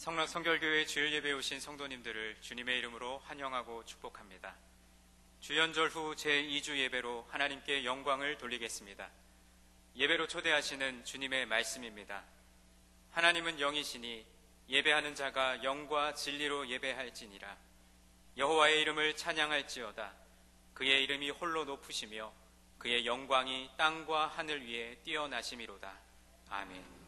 성결교회 주일 예배에 오신 성도님들을 주님의 이름으로 환영하고 축복합니다. 주연절 후 제2주 예배로 하나님께 영광을 돌리겠습니다. 예배로 초대하시는 주님의 말씀입니다. 하나님은 영이시니 예배하는 자가 영과 진리로 예배할지니라. 여호와의 이름을 찬양할지어다. 그의 이름이 홀로 높으시며 그의 영광이 땅과 하늘 위에 뛰어나심이로다. 아멘.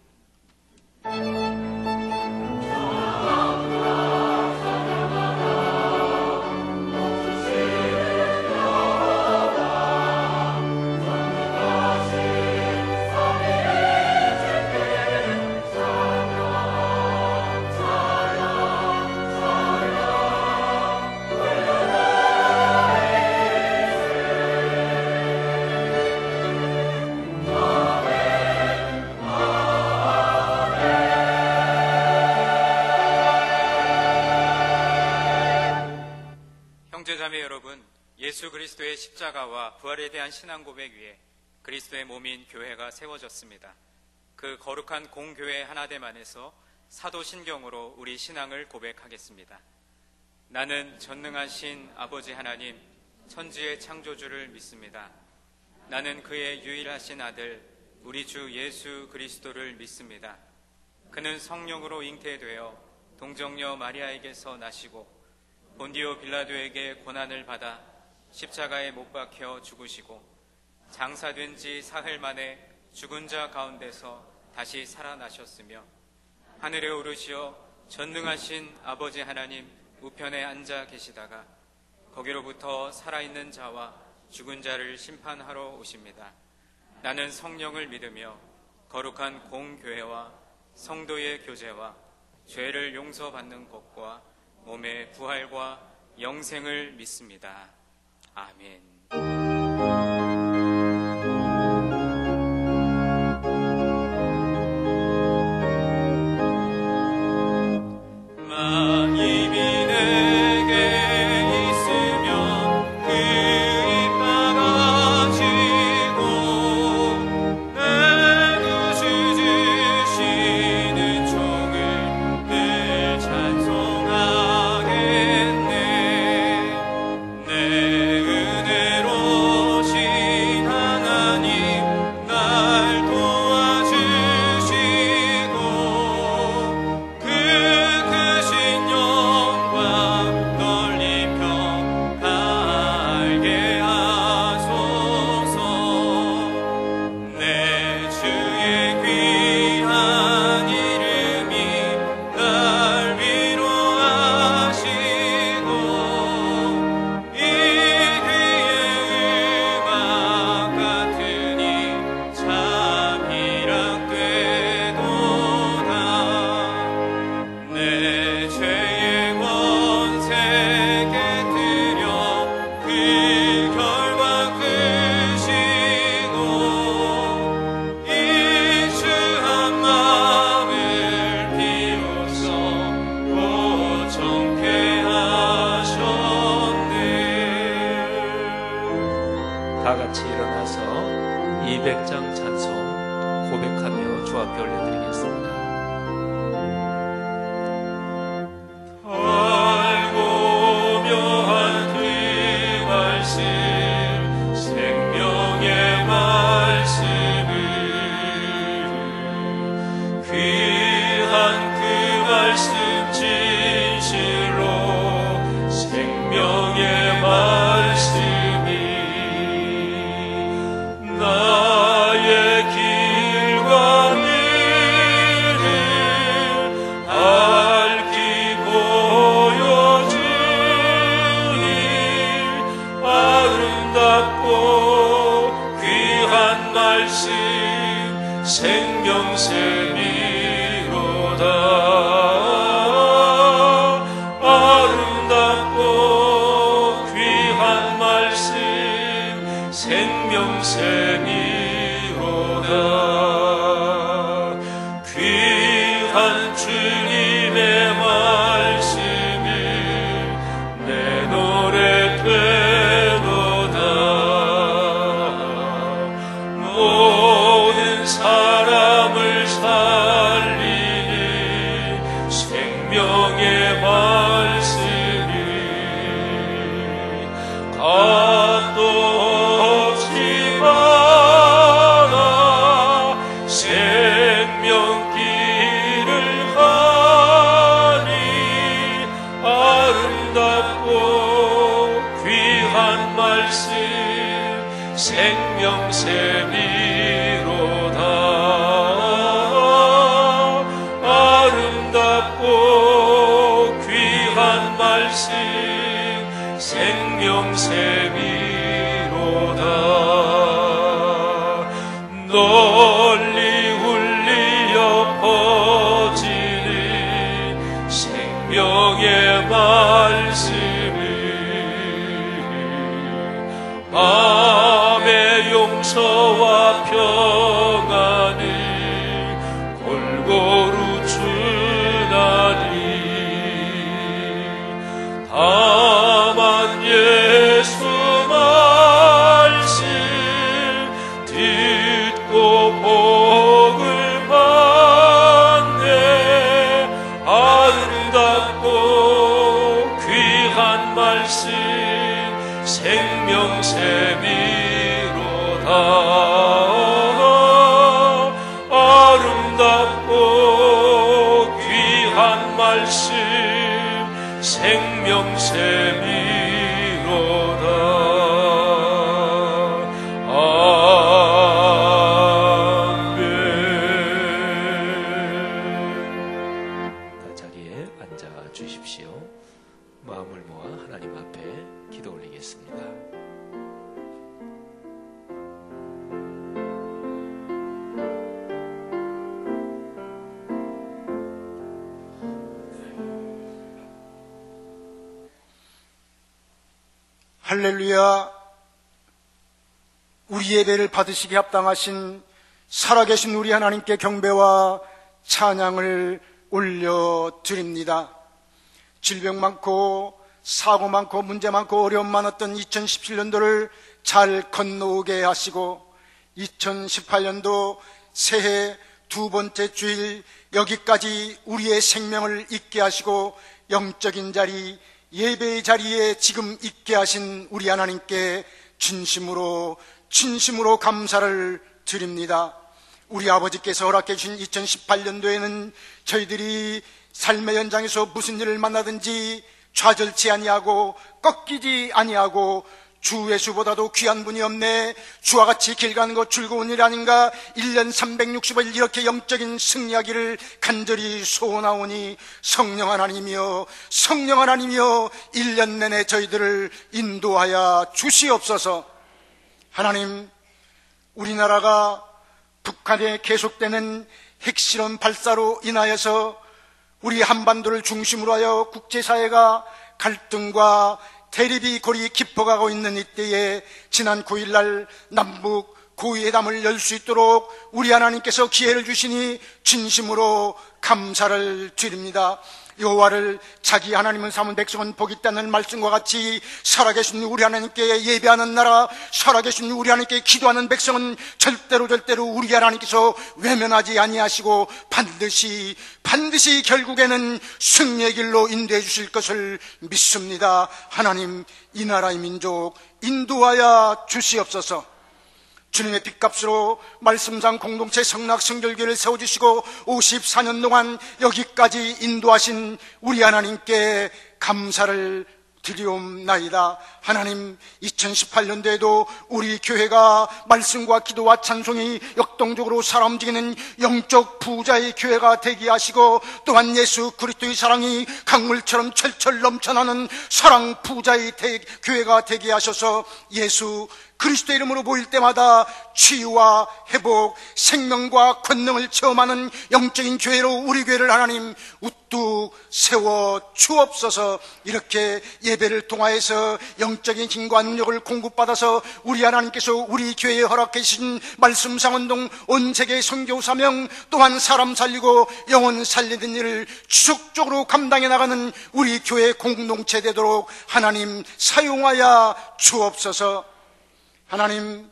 형제자매 여러분, 예수 그리스도의 십자가와 부활에 대한 신앙 고백 위에 그리스도의 몸인 교회가 세워졌습니다. 그 거룩한 공교회 하나됨 안에서 사도 신경으로 우리 신앙을 고백하겠습니다. 나는 전능하신 아버지 하나님, 천지의 창조주를 믿습니다. 나는 그의 유일하신 아들, 우리 주 예수 그리스도를 믿습니다. 그는 성령으로 잉태되어 동정녀 마리아에게서 나시고 본디오 빌라도에게 고난을 받아 십자가에 못 박혀 죽으시고 장사된 지 사흘 만에 죽은 자 가운데서 다시 살아나셨으며 하늘에 오르시어 전능하신 아버지 하나님 우편에 앉아 계시다가 거기로부터 살아있는 자와 죽은 자를 심판하러 오십니다. 나는 성령을 믿으며 거룩한 공교회와 성도의 교제와 죄를 용서받는 것과 몸의 부활과 영생을 믿습니다. 아멘. 다 같이 일어나서 200장 찬송 고백하며 주 앞에 올려드리겠습니다. 모든 사람을 살리는 생명 복을 받네. 아름답고 귀한 말씀 생명샘이로다. 아름답고 귀한 말씀 생명샘이로다. 마음을 모아 하나님 앞에 기도 올리겠습니다. 할렐루야. 우리 예배를 받으시기에 합당하신 살아계신 우리 하나님께 경배와 찬양을 올려드립니다. 질병 많고 사고 많고 문제 많고 어려움 많았던 2017년도를 잘 건너오게 하시고 2018년도 새해 두 번째 주일 여기까지 우리의 생명을 있게 하시고 영적인 자리, 예배의 자리에 지금 있게 하신 우리 하나님께 진심으로 감사를 드립니다. 우리 아버지께서 허락해 주신 2018년도에는 저희들이 삶의 현장에서 무슨 일을 만나든지 좌절치 아니하고 꺾이지 아니하고 주 예수보다도 귀한 분이 없네, 주와 같이 길 가는 것 즐거운 일 아닌가, 1년 365일 이렇게 영적인 승리하기를 간절히 소원하오니 성령 하나님이여 1년 내내 저희들을 인도하여 주시옵소서. 하나님, 우리나라가 북한에 계속되는 핵실험 발사로 인하여서 우리 한반도를 중심으로 하여 국제사회가 갈등과 대립이 골이 깊어가고 있는 이때에 지난 9일날 남북 고위회담을 열 수 있도록 우리 하나님께서 기회를 주시니 진심으로 감사를 드립니다. 여호와를 자기 하나님은 삼은 백성은 복이 있다는 말씀과 같이 살아계신 우리 하나님께 예배하는 나라, 살아계신 우리 하나님께 기도하는 백성은 절대로 우리 하나님께서 외면하지 아니하시고 반드시 결국에는 승리의 길로 인도해 주실 것을 믿습니다. 하나님, 이 나라의 민족 인도하여 주시옵소서. 주님의 빚값으로 말씀상 공동체 성락 성결교회를 세워주시고 54년 동안 여기까지 인도하신 우리 하나님께 감사를 드리옵나이다. 하나님, 2018년도에도 우리 교회가 말씀과 기도와 찬송이 역동적으로 살아 움직이는 영적 부자의 교회가 되게 하시고, 또한 예수 그리스도의 사랑이 강물처럼 철철 넘쳐나는 사랑 부자의 교회가 되게 하셔서 예수 그리스도 이름으로 모일 때마다 치유와 회복, 생명과 권능을 체험하는 영적인 교회로 우리 교회를 하나님 우뚝 세워 주옵소서. 이렇게 예배를 통하여서 영적인 힘과 능력을 공급받아서 우리 하나님께서 우리 교회에 허락해 주신 말씀 상원동 온 세계 선교 사명, 또한 사람 살리고 영혼 살리는 일을 지속적으로 감당해 나가는 우리 교회 공동체 되도록 하나님 사용하여 주옵소서. 하나님,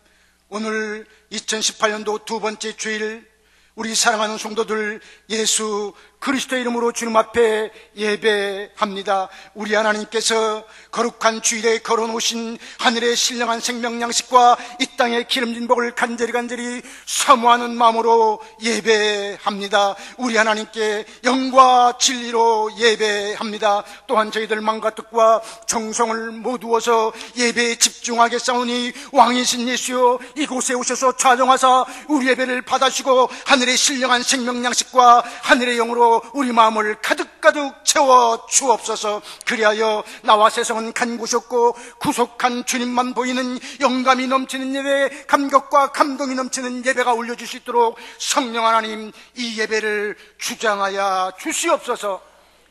오늘 2018년도 두 번째 주일 우리 사랑하는 성도들 예수 그리스도의 이름으로 주님 앞에 예배합니다. 우리 하나님께서 거룩한 주일에 걸어놓으신 하늘의 신령한 생명 양식과 이 땅의 기름진 복을 간절히 사모하는 마음으로 예배합니다. 우리 하나님께 영과 진리로 예배합니다. 또한 저희들 마음과 뜻과 정성을 모두어서 예배에 집중하게 싸우니 왕이신 예수여, 이곳에 오셔서 좌정하사 우리 예배를 받아주시고 하늘의 신령한 생명 양식과 하늘의 영으로 우리 마음을 가득 채워 주옵소서. 그리하여 나와 세상은 간 곳이 없고 구속한 주님만 보이는 영감이 넘치는 예배, 감격과 감동이 넘치는 예배가 올려줄 수 있도록 성령 하나님 이 예배를 주장하여 주시옵소서.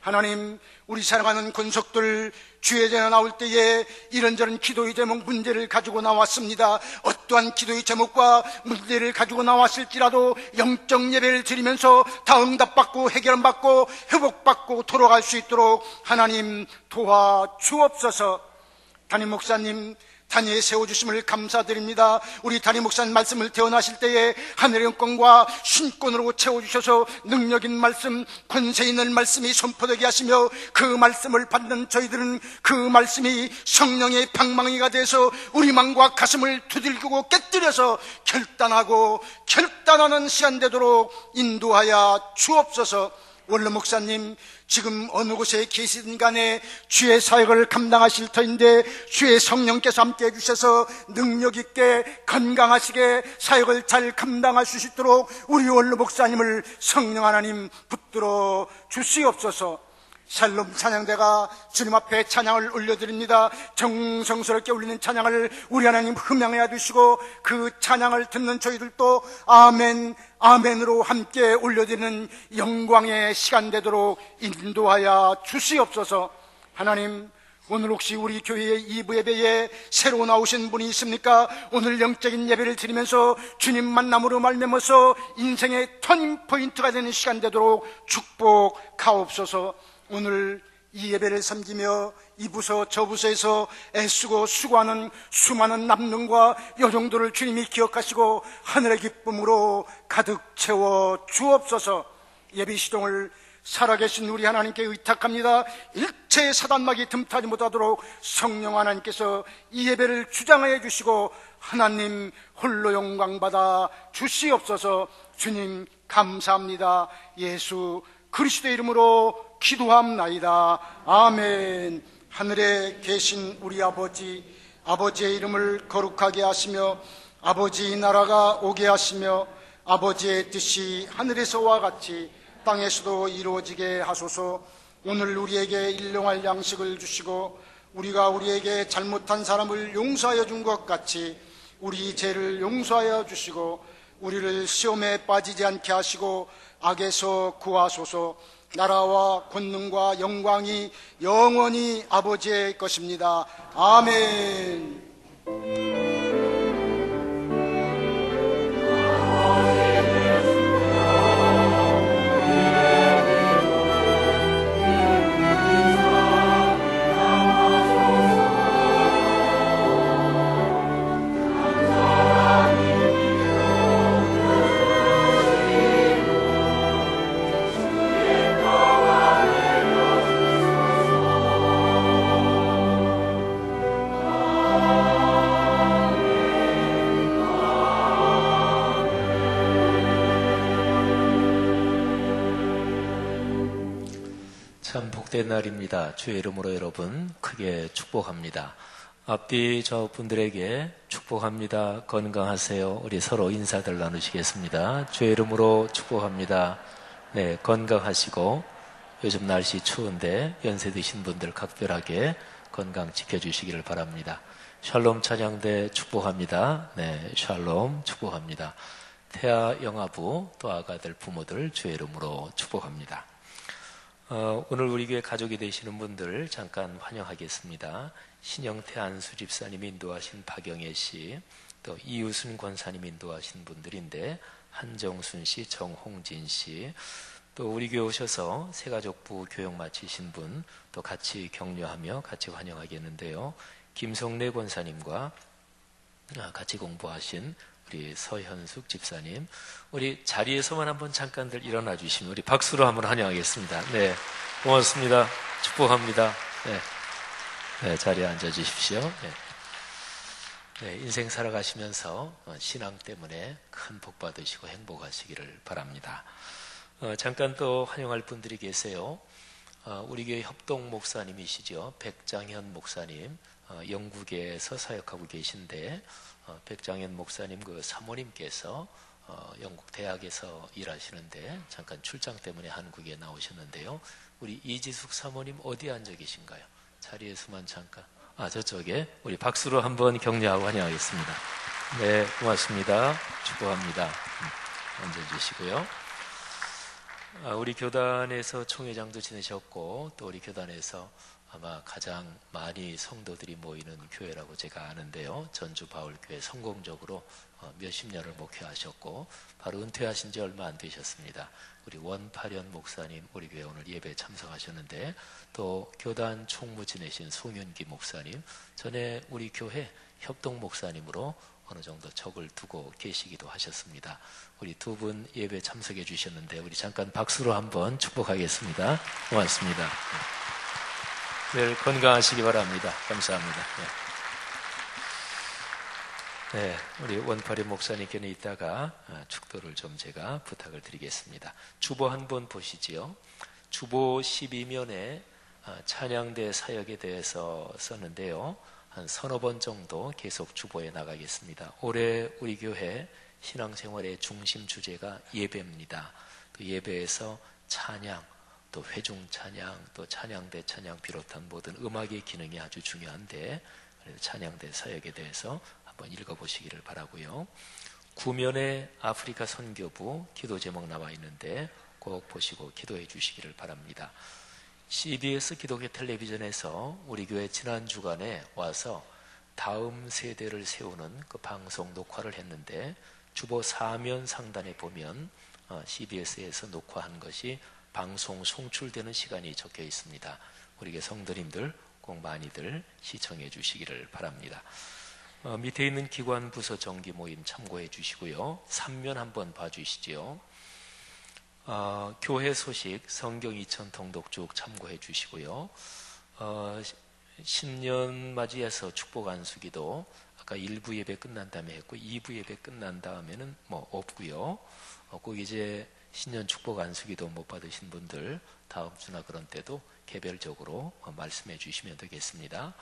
하나님, 우리 사랑하는 권속들 주의 전에 나올 때에 이런저런 기도의 제목 문제를 가지고 나왔습니다. 어떠한 기도의 제목과 문제를 가지고 나왔을지라도 영적 예배를 드리면서 다 응답받고 해결받고 회복받고 돌아갈 수 있도록 하나님 도와주옵소서. 담임 목사님, 단위에 세워주심을 감사드립니다. 우리 담임 목사님 말씀을 태어나실 때에 하늘의 영광과 신권으로 채워주셔서 능력 있는 말씀, 권세 있는 말씀이 선포되게 하시며 그 말씀을 받는 저희들은 그 말씀이 성령의 방망이가 돼서 우리 마음과 가슴을 두들기고 깨뜨려서 결단하는 시간 되도록 인도하여 주옵소서. 원로 목사님 지금 어느 곳에 계시든 간에 주의 사역을 감당하실 터인데 주의 성령께서 함께 해주셔서 능력 있게 건강하시게 사역을 잘 감당하실 수 있도록 우리 원로 목사님을 성령 하나님 붙들어 주시옵소서. 샬롬 찬양대가 주님 앞에 찬양을 올려드립니다. 정성스럽게 울리는 찬양을 우리 하나님 흠양해 주시고 그 찬양을 듣는 저희들도 아멘 아멘으로 함께 올려드리는 영광의 시간 되도록 인도하여 주시옵소서. 하나님, 오늘 혹시 우리 교회의 2부 예배에 새로 나오신 분이 있습니까? 오늘 영적인 예배를 드리면서 주님 만남으로 말미암아서 인생의 터닝포인트가 되는 시간 되도록 축복하옵소서. 오늘 이 예배를 섬기며 이 부서 저 부서에서 애쓰고 수고하는 수많은 남녀과 여종들을 주님이 기억하시고 하늘의 기쁨으로 가득 채워 주옵소서. 예배 시동을 살아계신 우리 하나님께 의탁합니다. 일체의 사단막이 틈타지 못하도록 성령 하나님께서 이 예배를 주장해 주시고 하나님 홀로 영광받아 주시옵소서. 주님 감사합니다. 예수 그리스도의 이름으로 기도합나이다. 아멘. 하늘에 계신 우리 아버지, 아버지의 이름을 거룩하게 하시며 아버지의 나라가 오게 하시며 아버지의 뜻이 하늘에서와 같이 땅에서도 이루어지게 하소서. 오늘 우리에게 일용할 양식을 주시고 우리가 우리에게 잘못한 사람을 용서하여 준 것 같이 우리 죄를 용서하여 주시고 우리를 시험에 빠지지 않게 하시고 악에서 구하소서. 나라와 권능과 영광이 영원히 아버지의 것입니다. 아멘. 참 복된 날입니다. 주의 이름으로 여러분 크게 축복합니다. 앞뒤 저분들에게 축복합니다. 건강하세요. 우리 서로 인사들 나누시겠습니다. 주의 이름으로 축복합니다. 네, 건강하시고 요즘 날씨 추운데 연세 드신 분들 각별하게 건강 지켜주시기를 바랍니다. 샬롬 찬양대 축복합니다. 네, 샬롬 축복합니다. 태아 영아부 또 아가들 부모들 주의 이름으로 축복합니다. 오늘 우리 교회 가족이 되시는 분들 잠깐 환영하겠습니다. 신영태 안수 집사님이 인도하신 박영애 씨, 또 이유순 권사님이 인도하신 분들인데 한정순 씨, 정홍진 씨, 또 우리 교회 오셔서 새가족부 교육 마치신 분 또 같이 격려하며 같이 환영하겠는데요. 김성래 권사님과 같이 공부하신 우리 서현숙 집사님, 우리 자리에서만 한번 잠깐들 일어나 주시면 우리 박수로 한번 환영하겠습니다. 네, 고맙습니다. 축복합니다. 네, 네, 자리에 앉아 주십시오. 네. 네, 인생 살아가시면서 신앙 때문에 큰 복 받으시고 행복하시기를 바랍니다. 잠깐 또 환영할 분들이 계세요. 우리 교회 협동 목사님이시죠. 백장현 목사님, 영국에서 사역하고 계신데 백장현 목사님 그 사모님께서 영국 대학에서 일하시는데 잠깐 출장 때문에 한국에 나오셨는데요. 우리 이지숙 사모님 어디 앉아 계신가요? 자리에서만 잠깐. 저쪽에 우리 박수로 한번 격려하고 환영하겠습니다. 네, 고맙습니다. 축복합니다. 앉아주시고요. 우리 교단에서 총회장도 지내셨고 또 우리 교단에서 아마 가장 많이 성도들이 모이는 교회라고 제가 아는데요. 전주 바울교회 성공적으로 몇십 년을 목회하셨고 바로 은퇴하신 지 얼마 안 되셨습니다. 우리 원파련 목사님 우리 교회 오늘 예배에 참석하셨는데 또 교단 총무 지내신 송윤기 목사님, 전에 우리 교회 협동 목사님으로 어느 정도 적을 두고 계시기도 하셨습니다. 우리 두 분 예배 참석해 주셨는데 우리 잠깐 박수로 한번 축복하겠습니다. 고맙습니다. 늘 건강하시기 바랍니다. 감사합니다. 네, 우리 원파리 목사님께는 이따가 축도를 좀 제가 부탁을 드리겠습니다. 주보 한번 보시지요. 주보 12면에 찬양대 사역에 대해서 썼는데요. 한 서너 번 정도 계속 주보에 나가겠습니다. 올해 우리 교회 신앙생활의 중심 주제가 예배입니다. 그 예배에서 찬양, 또 회중 찬양, 또 찬양대 찬양 비롯한 모든 음악의 기능이 아주 중요한데 찬양대 사역에 대해서 한번 읽어보시기를 바라고요. 구면에 아프리카 선교부 기도 제목 나와 있는데 꼭 보시고 기도해 주시기를 바랍니다. CBS 기독교 텔레비전에서 우리 교회 지난 주간에 와서 다음 세대를 세우는 그 방송 녹화를 했는데 주보 4면 상단에 보면 CBS에서 녹화한 것이 방송 송출되는 시간이 적혀 있습니다. 우리 교회 성도님들 꼭 많이들 시청해 주시기를 바랍니다. 밑에 있는 기관 부서 정기 모임 참고해 주시고요. 3면 한번 봐주시죠. 교회 소식 성경 2000 통독 쭉 참고해 주시고요. 신년 맞이해서 축복 안수기도 아까 1부 예배 끝난 다음에 했고 2부 예배 끝난 다음에는 뭐 없고요. 꼭 이제 신년 축복 안수기도 못 받으신 분들 다음 주나 그런 때도 개별적으로 말씀해 주시면 되겠습니다.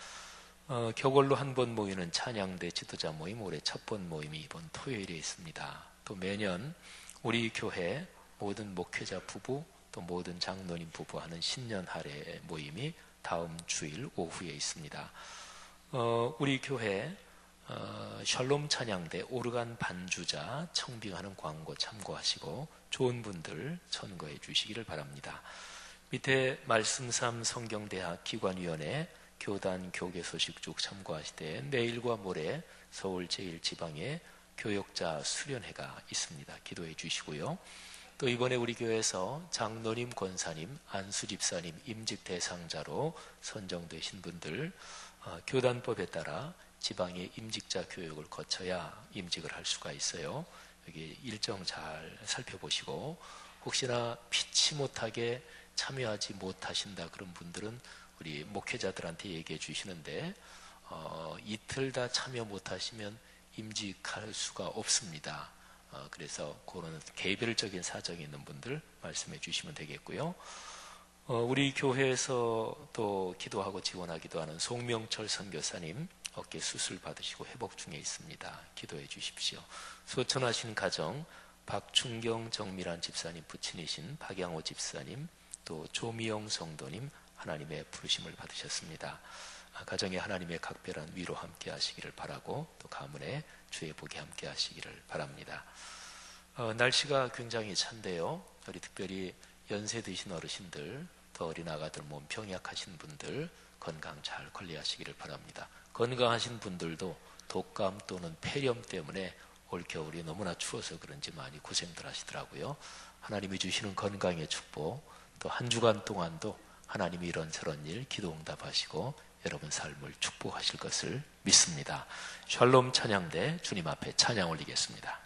겨울로 한 번 모이는 찬양대 지도자 모임 올해 첫 번 모임이 이번 토요일에 있습니다. 또 매년 우리 교회 모든 목회자 부부 또 모든 장로님 부부 하는 신년 할애 모임이 다음 주일 오후에 있습니다. 우리 교회 샬롬 찬양대 오르간 반주자 청빙하는 광고 참고하시고 좋은 분들 선거해 주시기를 바랍니다. 밑에 말씀삼 성경대학 기관위원회 교단 교계 소식 쭉 참고하시되 내일과 모레 서울 제1지방에 교역자 수련회가 있습니다. 기도해 주시고요. 또 이번에 우리 교회에서 장로님, 권사님, 안수집사님 임직 대상자로 선정되신 분들 교단법에 따라 지방의 임직자 교육을 거쳐야 임직을 할 수가 있어요. 여기 일정 잘 살펴보시고 혹시나 피치 못하게 참여하지 못하신다 그런 분들은 우리 목회자들한테 얘기해 주시는데 이틀 다 참여 못하시면 임직할 수가 없습니다. 그래서 그런 개별적인 사정이 있는 분들 말씀해 주시면 되겠고요. 우리 교회에서 또 기도하고 지원하기도 하는 송명철 선교사님 어깨 수술 받으시고 회복 중에 있습니다. 기도해 주십시오. 소천하신 가정 박춘경 정밀한 집사님 부친이신 박양호 집사님 또 조미영 성도님 하나님의 부르심을 받으셨습니다. 가정에 하나님의 각별한 위로 함께 하시기를 바라고 또 가문에 주의 복이 함께 하시기를 바랍니다. 날씨가 굉장히 찬데요. 우리 특별히 연세 드신 어르신들 또 어린 아가들 몸 병약하신 분들 건강 잘 관리하시기를 바랍니다. 건강하신 분들도 독감 또는 폐렴 때문에 올겨울이 너무나 추워서 그런지 많이 고생들 하시더라고요. 하나님이 주시는 건강의 축복 또 한 주간 동안도 하나님이 이런저런 일 기도 응답하시고 여러분 삶을 축복하실 것을 믿습니다. 샬롬 찬양대 주님 앞에 찬양 올리겠습니다.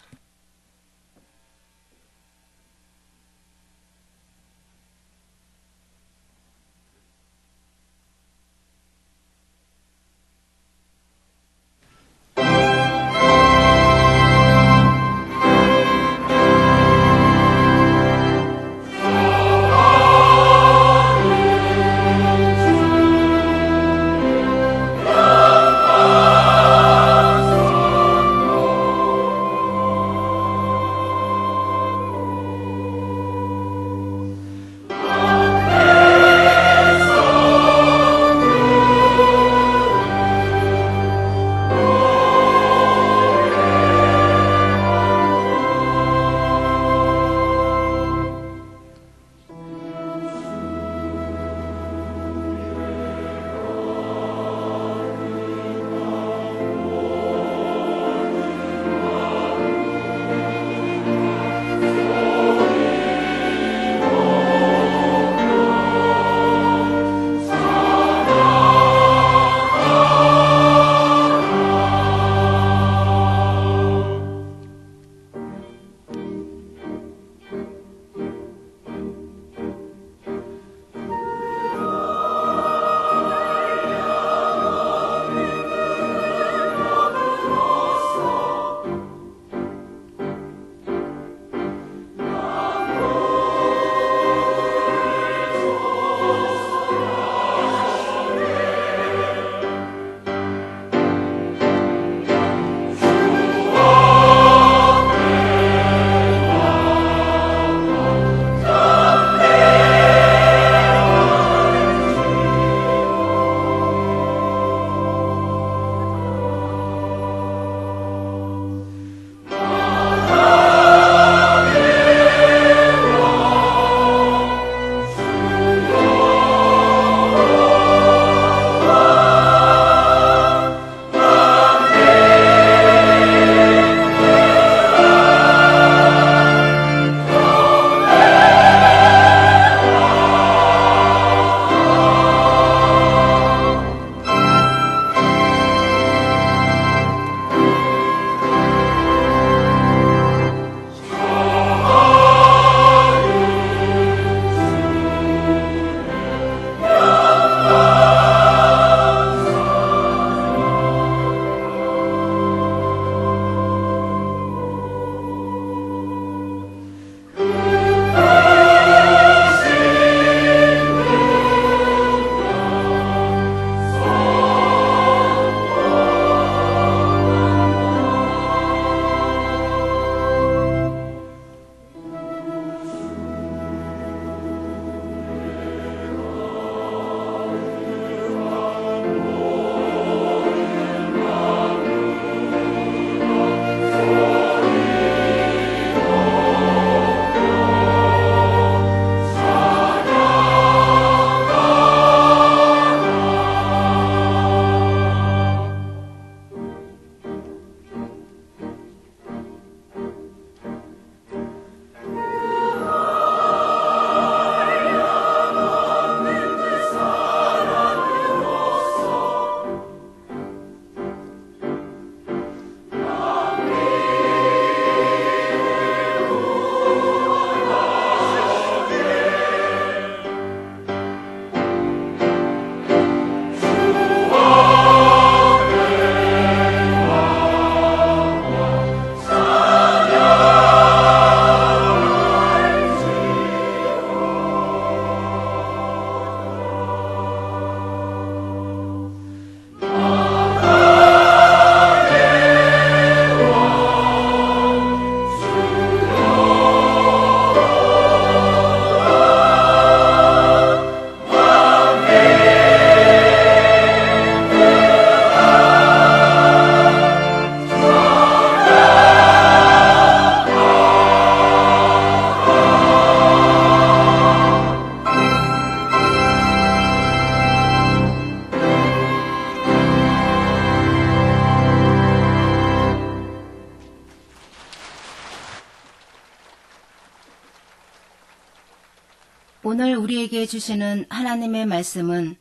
오늘 우리에게 주시는 하나님의 말씀은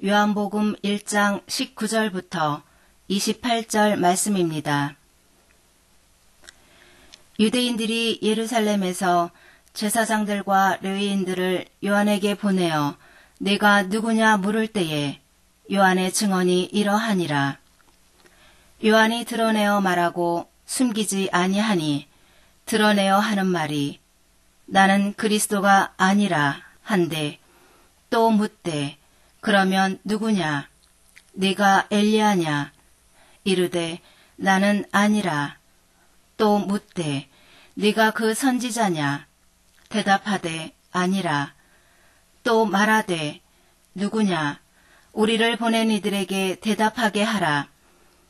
요한복음 1장 19절부터 28절 말씀입니다. 유대인들이 예루살렘에서 제사장들과 레위인들을 요한에게 보내어 네가 누구냐 물을 때에 요한의 증언이 이러하니라. 요한이 드러내어 말하고 숨기지 아니하니 드러내어 하는 말이 나는 그리스도가 아니라 한데 또 묻되 그러면 누구냐? 네가 엘리야냐? 이르되 나는 아니라. 또 묻되 네가 그 선지자냐? 대답하되 아니라. 또 말하되 누구냐? 우리를 보낸 이들에게 대답하게 하라.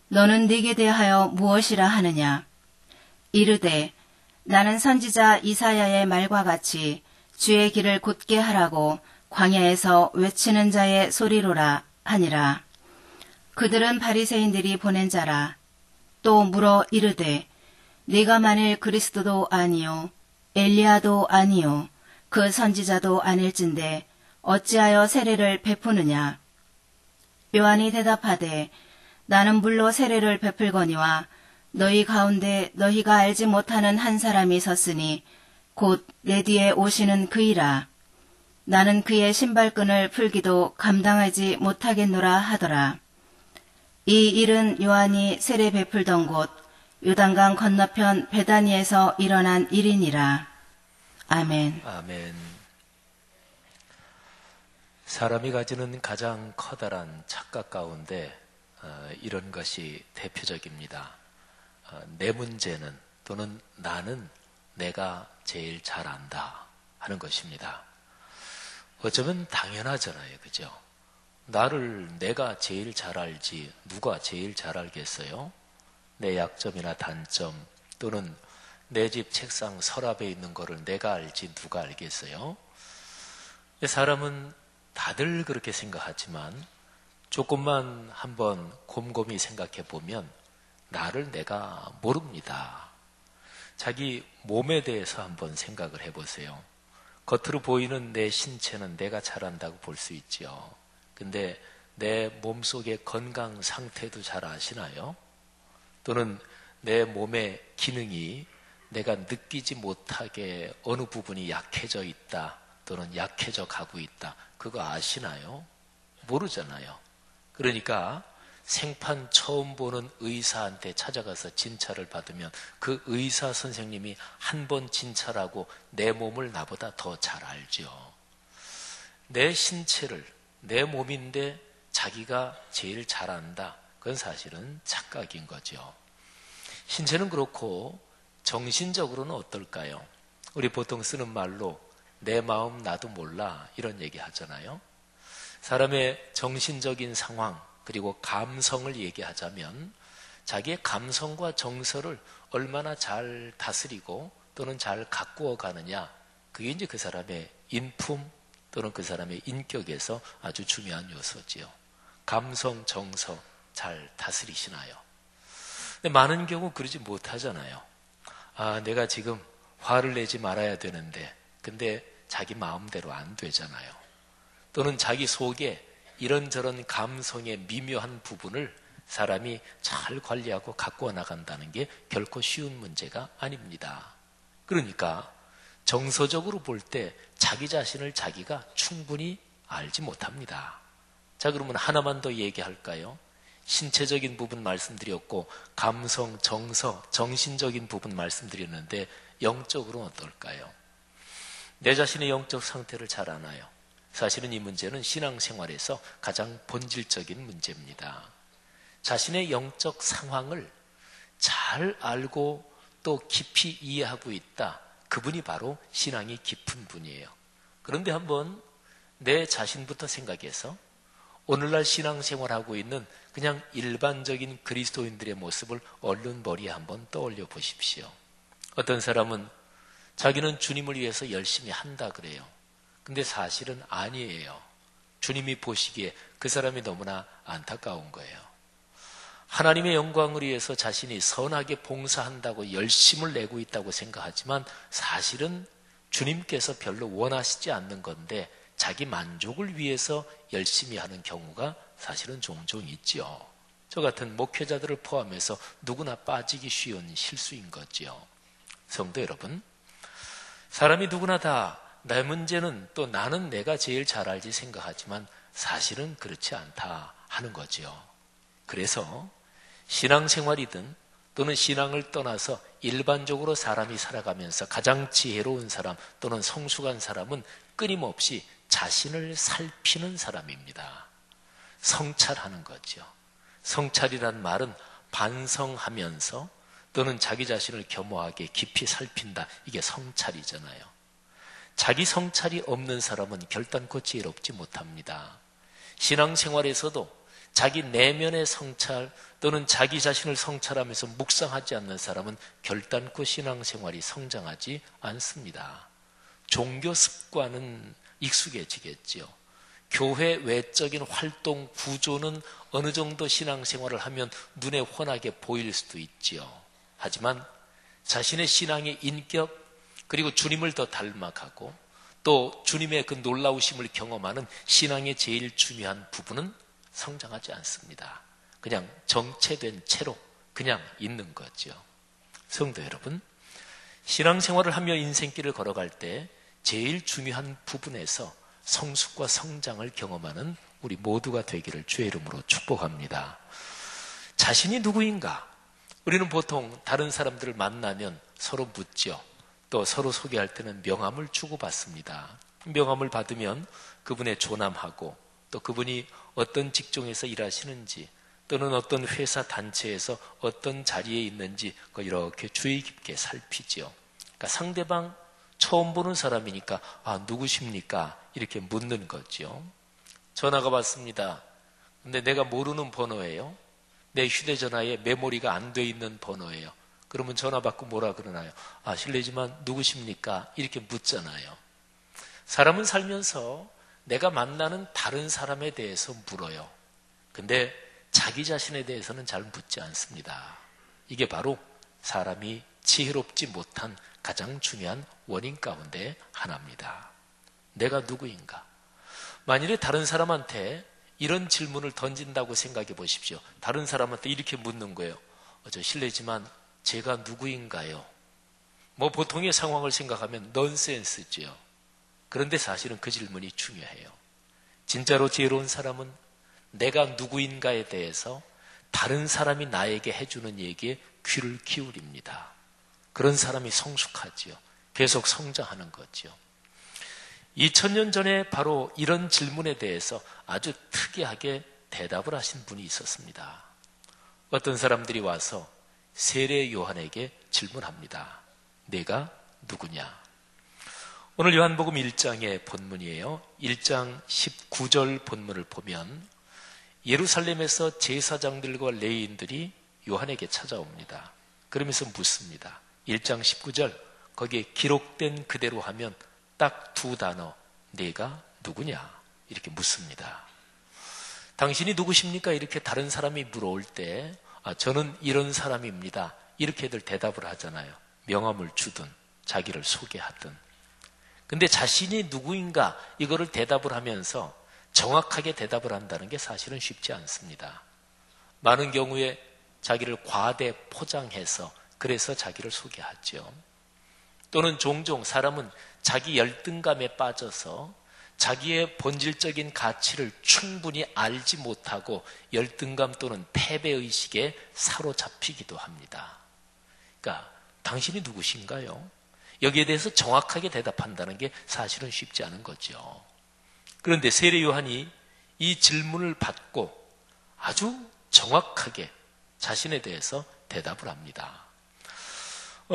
너는 네게 대하여 무엇이라 하느냐? 이르되 나는 선지자 이사야의 말과 같이 주의 길을 곧게 하라고 광야에서 외치는 자의 소리로라 하니라. 그들은 바리새인들이 보낸 자라. 또 물어 이르되 네가 만일 그리스도도 아니요 엘리야도 아니요 그 선지자도 아닐진데 어찌하여 세례를 베푸느냐? 요한이 대답하되 나는 물로 세례를 베풀거니와 너희 가운데 너희가 알지 못하는 한 사람이 섰으니 곧 내 뒤에 오시는 그이라. 나는 그의 신발끈을 풀기도 감당하지 못하겠노라 하더라. 이 일은 요한이 세례 베풀던 곳 요단강 건너편 베다니에서 일어난 일이니라. 아멘. 아멘. 사람이 가지는 가장 커다란 착각 가운데 이런 것이 대표적입니다. 내 문제는 또는 나는 내가 제일 잘 안다 하는 것입니다. 어쩌면 당연하잖아요. 그죠? 나를 내가 제일 잘 알지 누가 제일 잘 알겠어요? 내 약점이나 단점 또는 내 집 책상 서랍에 있는 거를 내가 알지 누가 알겠어요? 사람은 다들 그렇게 생각하지만 조금만 한번 곰곰이 생각해 보면 나를 내가 모릅니다. 자기 몸에 대해서 한번 생각을 해보세요. 겉으로 보이는 내 신체는 내가 잘한다고 볼 수 있죠. 근데 내 몸속의 건강 상태도 잘 아시나요? 또는 내 몸의 기능이 내가 느끼지 못하게 어느 부분이 약해져 있다 또는 약해져 가고 있다, 그거 아시나요? 모르잖아요. 그러니까 생판 처음 보는 의사한테 찾아가서 진찰을 받으면 그 의사 선생님이 한 번 진찰하고 내 몸을 나보다 더 잘 알죠. 내 신체를 내 몸인데 자기가 제일 잘 안다, 그건 사실은 착각인 거죠. 신체는 그렇고 정신적으로는 어떨까요? 우리 보통 쓰는 말로 내 마음 나도 몰라 이런 얘기 하잖아요. 사람의 정신적인 상황 그리고 감성을 얘기하자면 자기의 감성과 정서를 얼마나 잘 다스리고 또는 잘 가꾸어 가느냐, 그게 이제 그 사람의 인품 또는 그 사람의 인격에서 아주 중요한 요소지요. 감성, 정서 잘 다스리시나요? 근데 많은 경우 그러지 못하잖아요. 내가 지금 화를 내지 말아야 되는데 근데 자기 마음대로 안 되잖아요. 또는 자기 속에 이런저런 감성의 미묘한 부분을 사람이 잘 관리하고 가꾸어 나간다는 게 결코 쉬운 문제가 아닙니다. 그러니까 정서적으로 볼 때 자기 자신을 자기가 충분히 알지 못합니다. 자, 그러면 하나만 더 얘기할까요? 신체적인 부분 말씀드렸고 감성, 정서, 정신적인 부분 말씀드렸는데 영적으로는 어떨까요? 내 자신의 영적 상태를 잘 아나요? 사실은 이 문제는 신앙생활에서 가장 본질적인 문제입니다. 자신의 영적 상황을 잘 알고 또 깊이 이해하고 있다, 그분이 바로 신앙이 깊은 분이에요. 그런데 한번 내 자신부터 생각해서 오늘날 신앙생활하고 있는 그냥 일반적인 그리스도인들의 모습을 얼른 머리에 한번 떠올려 보십시오. 어떤 사람은 자기는 주님을 위해서 열심히 한다 그래요. 근데 사실은 아니에요. 주님이 보시기에 그 사람이 너무나 안타까운 거예요. 하나님의 영광을 위해서 자신이 선하게 봉사한다고 열심을 내고 있다고 생각하지만 사실은 주님께서 별로 원하시지 않는 건데 자기 만족을 위해서 열심히 하는 경우가 사실은 종종 있지요. 저 같은 목회자들을 포함해서 누구나 빠지기 쉬운 실수인 거지요. 성도 여러분, 사람이 누구나 다 내 문제는 또 나는 내가 제일 잘 알지 생각하지만 사실은 그렇지 않다 하는 거지요. 그래서 신앙생활이든 또는 신앙을 떠나서 일반적으로 사람이 살아가면서 가장 지혜로운 사람 또는 성숙한 사람은 끊임없이 자신을 살피는 사람입니다. 성찰하는 거죠. 성찰이란 말은 반성하면서 또는 자기 자신을 겸허하게 깊이 살핀다. 이게 성찰이잖아요. 자기 성찰이 없는 사람은 결단코 지혜롭지 못합니다. 신앙생활에서도 자기 내면의 성찰 또는 자기 자신을 성찰하면서 묵상하지 않는 사람은 결단코 신앙생활이 성장하지 않습니다. 종교 습관은 익숙해지겠지요. 교회 외적인 활동 구조는 어느 정도 신앙생활을 하면 눈에 훤하게 보일 수도 있지요. 하지만 자신의 신앙의 인격 그리고 주님을 더 닮아가고 또 주님의 그 놀라우심을 경험하는 신앙의 제일 중요한 부분은 성장하지 않습니다. 그냥 정체된 채로 그냥 있는 거죠. 성도 여러분, 신앙생활을 하며 인생길을 걸어갈 때 제일 중요한 부분에서 성숙과 성장을 경험하는 우리 모두가 되기를 주의 이름으로 축복합니다. 자신이 누구인가? 우리는 보통 다른 사람들을 만나면 서로 묻죠. 또 서로 소개할 때는 명함을 주고받습니다. 명함을 받으면 그분의 조남하고 또 그분이 어떤 직종에서 일하시는지 또는 어떤 회사 단체에서 어떤 자리에 있는지 이렇게 주의 깊게 살피죠. 그러니까 상대방 처음 보는 사람이니까 누구십니까? 이렇게 묻는 거죠. 전화가 왔습니다. 근데 내가 모르는 번호예요. 내 휴대전화에 메모리가 안 돼 있는 번호예요. 그러면 전화 받고 뭐라 그러나요? 실례지만 누구십니까? 이렇게 묻잖아요. 사람은 살면서 내가 만나는 다른 사람에 대해서 물어요. 근데 자기 자신에 대해서는 잘 묻지 않습니다. 이게 바로 사람이 지혜롭지 못한 가장 중요한 원인 가운데 하나입니다. 내가 누구인가? 만일에 다른 사람한테 이런 질문을 던진다고 생각해 보십시오. 다른 사람한테 이렇게 묻는 거예요. 저 실례지만 제가 누구인가요? 보통의 상황을 생각하면 넌센스지요. 그런데 사실은 그 질문이 중요해요. 진짜로 지혜로운 사람은 내가 누구인가에 대해서 다른 사람이 나에게 해주는 얘기에 귀를 기울입니다. 그런 사람이 성숙하지요. 계속 성장하는 거죠. 2000년 전에 바로 이런 질문에 대해서 아주 특이하게 대답을 하신 분이 있었습니다. 어떤 사람들이 와서 세례 요한에게 질문합니다. 내가 누구냐? 오늘 요한복음 1장의 본문이에요. 1장 19절 본문을 보면 예루살렘에서 제사장들과 레위인들이 요한에게 찾아옵니다. 그러면서 묻습니다. 1장 19절 거기에 기록된 그대로 하면 딱 두 단어, 내가 누구냐? 이렇게 묻습니다. 당신이 누구십니까? 이렇게 다른 사람이 물어올 때 저는 이런 사람입니다. 이렇게들 대답을 하잖아요. 명함을 주든 자기를 소개하든. 근데 자신이 누구인가 이거를 대답을 하면서 정확하게 대답을 한다는 게 사실은 쉽지 않습니다. 많은 경우에 자기를 과대 포장해서 그래서 자기를 소개하죠. 또는 종종 사람은 자기 열등감에 빠져서 자기의 본질적인 가치를 충분히 알지 못하고 열등감 또는 패배의식에 사로잡히기도 합니다. 그러니까 당신이 누구신가요? 여기에 대해서 정확하게 대답한다는 게 사실은 쉽지 않은 거죠. 그런데 세례 요한이 이 질문을 받고 아주 정확하게 자신에 대해서 대답을 합니다.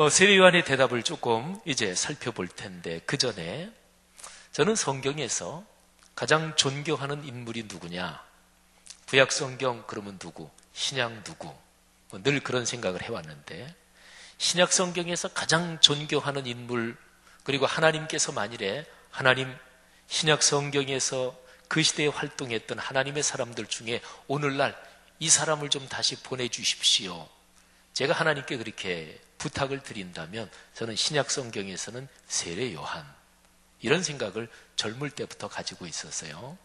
세례 요한의 대답을 조금 이제 살펴볼 텐데 그 전에 저는 성경에서 가장 존경하는 인물이 누구냐? 구약 성경 그러면 누구? 신약 누구? 늘 그런 생각을 해왔는데 신약 성경에서 가장 존경하는 인물 그리고 하나님께서 만일에 하나님 신약 성경에서 그 시대에 활동했던 하나님의 사람들 중에 오늘날 이 사람을 좀 다시 보내주십시오. 제가 하나님께 그렇게 부탁을 드린다면 저는 신약 성경에서는 세례 요한, 이런 생각을 젊을 때부터 가지고 있었어요.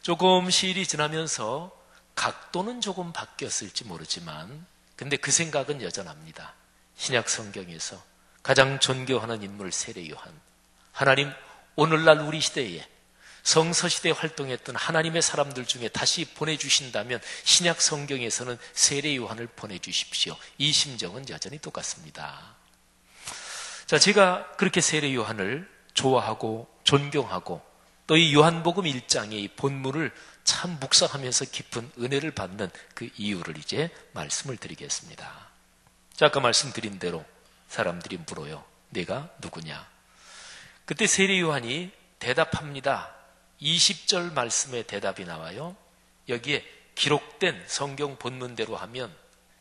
조금 시일이 지나면서 각도는 조금 바뀌었을지 모르지만 근데 그 생각은 여전합니다. 신약 성경에서 가장 존경하는 인물 세례 요한, 하나님 오늘날 우리 시대에 성서시대에 활동했던 하나님의 사람들 중에 다시 보내주신다면 신약 성경에서는 세례 요한을 보내주십시오. 이 심정은 여전히 똑같습니다. 자, 제가 그렇게 세례 요한을 좋아하고 존경하고 또 이 요한복음 1장의 이 본문을 참 묵상하면서 깊은 은혜를 받는 그 이유를 이제 말씀을 드리겠습니다. 자, 아까 말씀드린 대로 사람들이 물어요. 내가 누구냐? 그때 세례 요한이 대답합니다. 20절 말씀에 대답이 나와요. 여기에 기록된 성경 본문대로 하면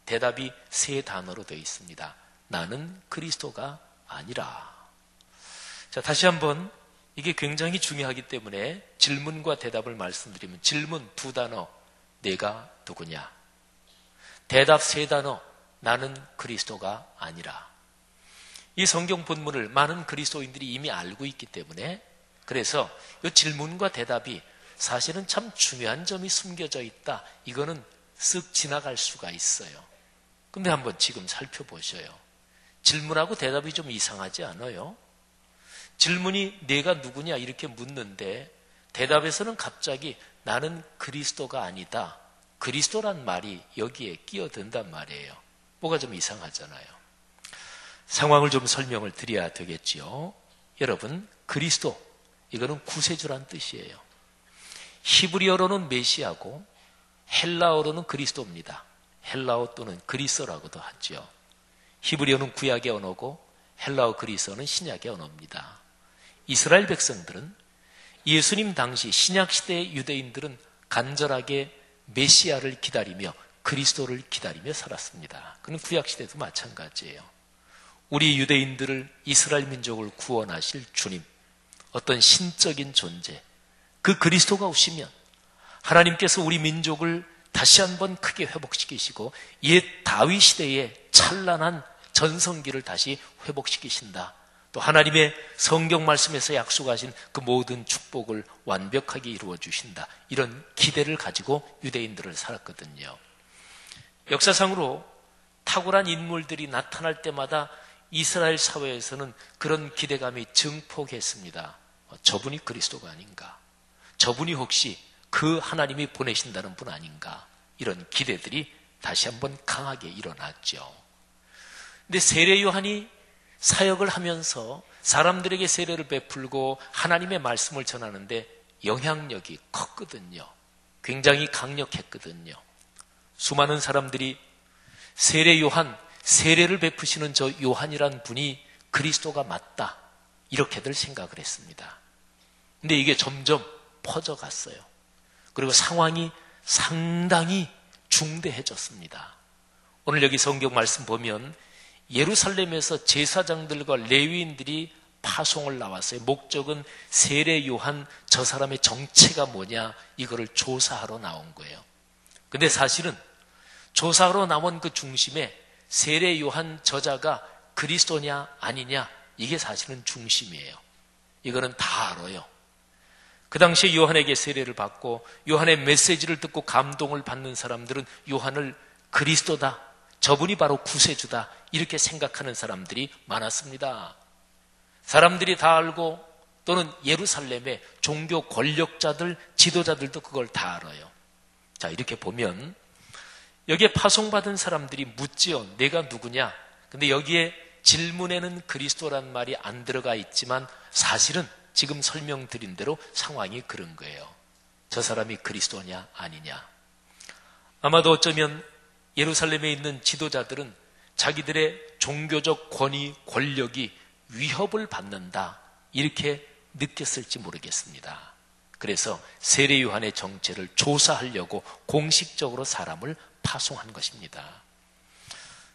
대답이 세 단어로 되어 있습니다. 나는 그리스도가 아니라. 자, 다시 한번 이게 굉장히 중요하기 때문에 질문과 대답을 말씀드리면 질문 2단어, 내가 누구냐? 대답 3단어, 나는 그리스도가 아니라. 이 성경 본문을 많은 그리스도인들이 이미 알고 있기 때문에 그래서 이 질문과 대답이 사실은 참 중요한 점이 숨겨져 있다. 이거는 쓱 지나갈 수가 있어요. 근데 한번 지금 살펴보셔요. 질문하고 대답이 좀 이상하지 않아요? 질문이 내가 누구냐 이렇게 묻는데 대답에서는 갑자기 나는 그리스도가 아니다. 그리스도란 말이 여기에 끼어든단 말이에요. 뭐가 좀 이상하잖아요. 상황을 좀 설명을 드려야 되겠지요. 여러분, 그리스도, 이거는 구세주란 뜻이에요. 히브리어로는 메시아고 헬라어로는 그리스도입니다. 헬라어 또는 그리스어라고도 하죠. 히브리어는 구약의 언어고 헬라어 그리스어는 신약의 언어입니다. 이스라엘 백성들은 예수님 당시 신약시대의 유대인들은 간절하게 메시아를 기다리며 그리스도를 기다리며 살았습니다. 그는 구약시대도 마찬가지예요. 우리 유대인들을 이스라엘 민족을 구원하실 주님, 어떤 신적인 존재, 그 그리스도가 오시면 하나님께서 우리 민족을 다시 한번 크게 회복시키시고 옛 다윗 시대의 찬란한 전성기를 다시 회복시키신다. 또 하나님의 성경 말씀에서 약속하신 그 모든 축복을 완벽하게 이루어 주신다. 이런 기대를 가지고 유대인들을 살았거든요. 역사상으로 탁월한 인물들이 나타날 때마다 이스라엘 사회에서는 그런 기대감이 증폭했습니다. 저분이 그리스도가 아닌가? 저분이 혹시 그 하나님이 보내신다는 분 아닌가? 이런 기대들이 다시 한번 강하게 일어났죠. 근데 세례 요한이 사역을 하면서 사람들에게 세례를 베풀고 하나님의 말씀을 전하는데 영향력이 컸거든요. 굉장히 강력했거든요. 수많은 사람들이 세례 요한, 세례를 베푸시는 저 요한이란 분이 그리스도가 맞다. 이렇게들 생각을 했습니다. 근데 이게 점점 퍼져갔어요. 그리고 상황이 상당히 중대해졌습니다. 오늘 여기 성경 말씀 보면 예루살렘에서 제사장들과 레위인들이 파송을 나왔어요. 목적은 세례 요한 저 사람의 정체가 뭐냐 이거를 조사하러 나온 거예요. 근데 사실은 조사하러 나온 그 중심에 세례 요한 저자가 그리스도냐 아니냐 이게 사실은 중심이에요. 이거는 다 알아요. 그 당시에 요한에게 세례를 받고 요한의 메시지를 듣고 감동을 받는 사람들은 요한을 그리스도다, 저분이 바로 구세주다 이렇게 생각하는 사람들이 많았습니다. 사람들이 다 알고 또는 예루살렘의 종교 권력자들, 지도자들도 그걸 다 알아요. 자, 이렇게 보면 여기에 파송받은 사람들이 묻지요. 내가 누구냐? 근데 여기에 질문에는 그리스도란 말이 안 들어가 있지만 사실은 지금 설명드린 대로 상황이 그런 거예요. 저 사람이 그리스도냐 아니냐. 아마도 어쩌면 예루살렘에 있는 지도자들은 자기들의 종교적 권위, 권력이 위협을 받는다 이렇게 느꼈을지 모르겠습니다. 그래서 세례 요한의 정체를 조사하려고 공식적으로 사람을 파송한 것입니다.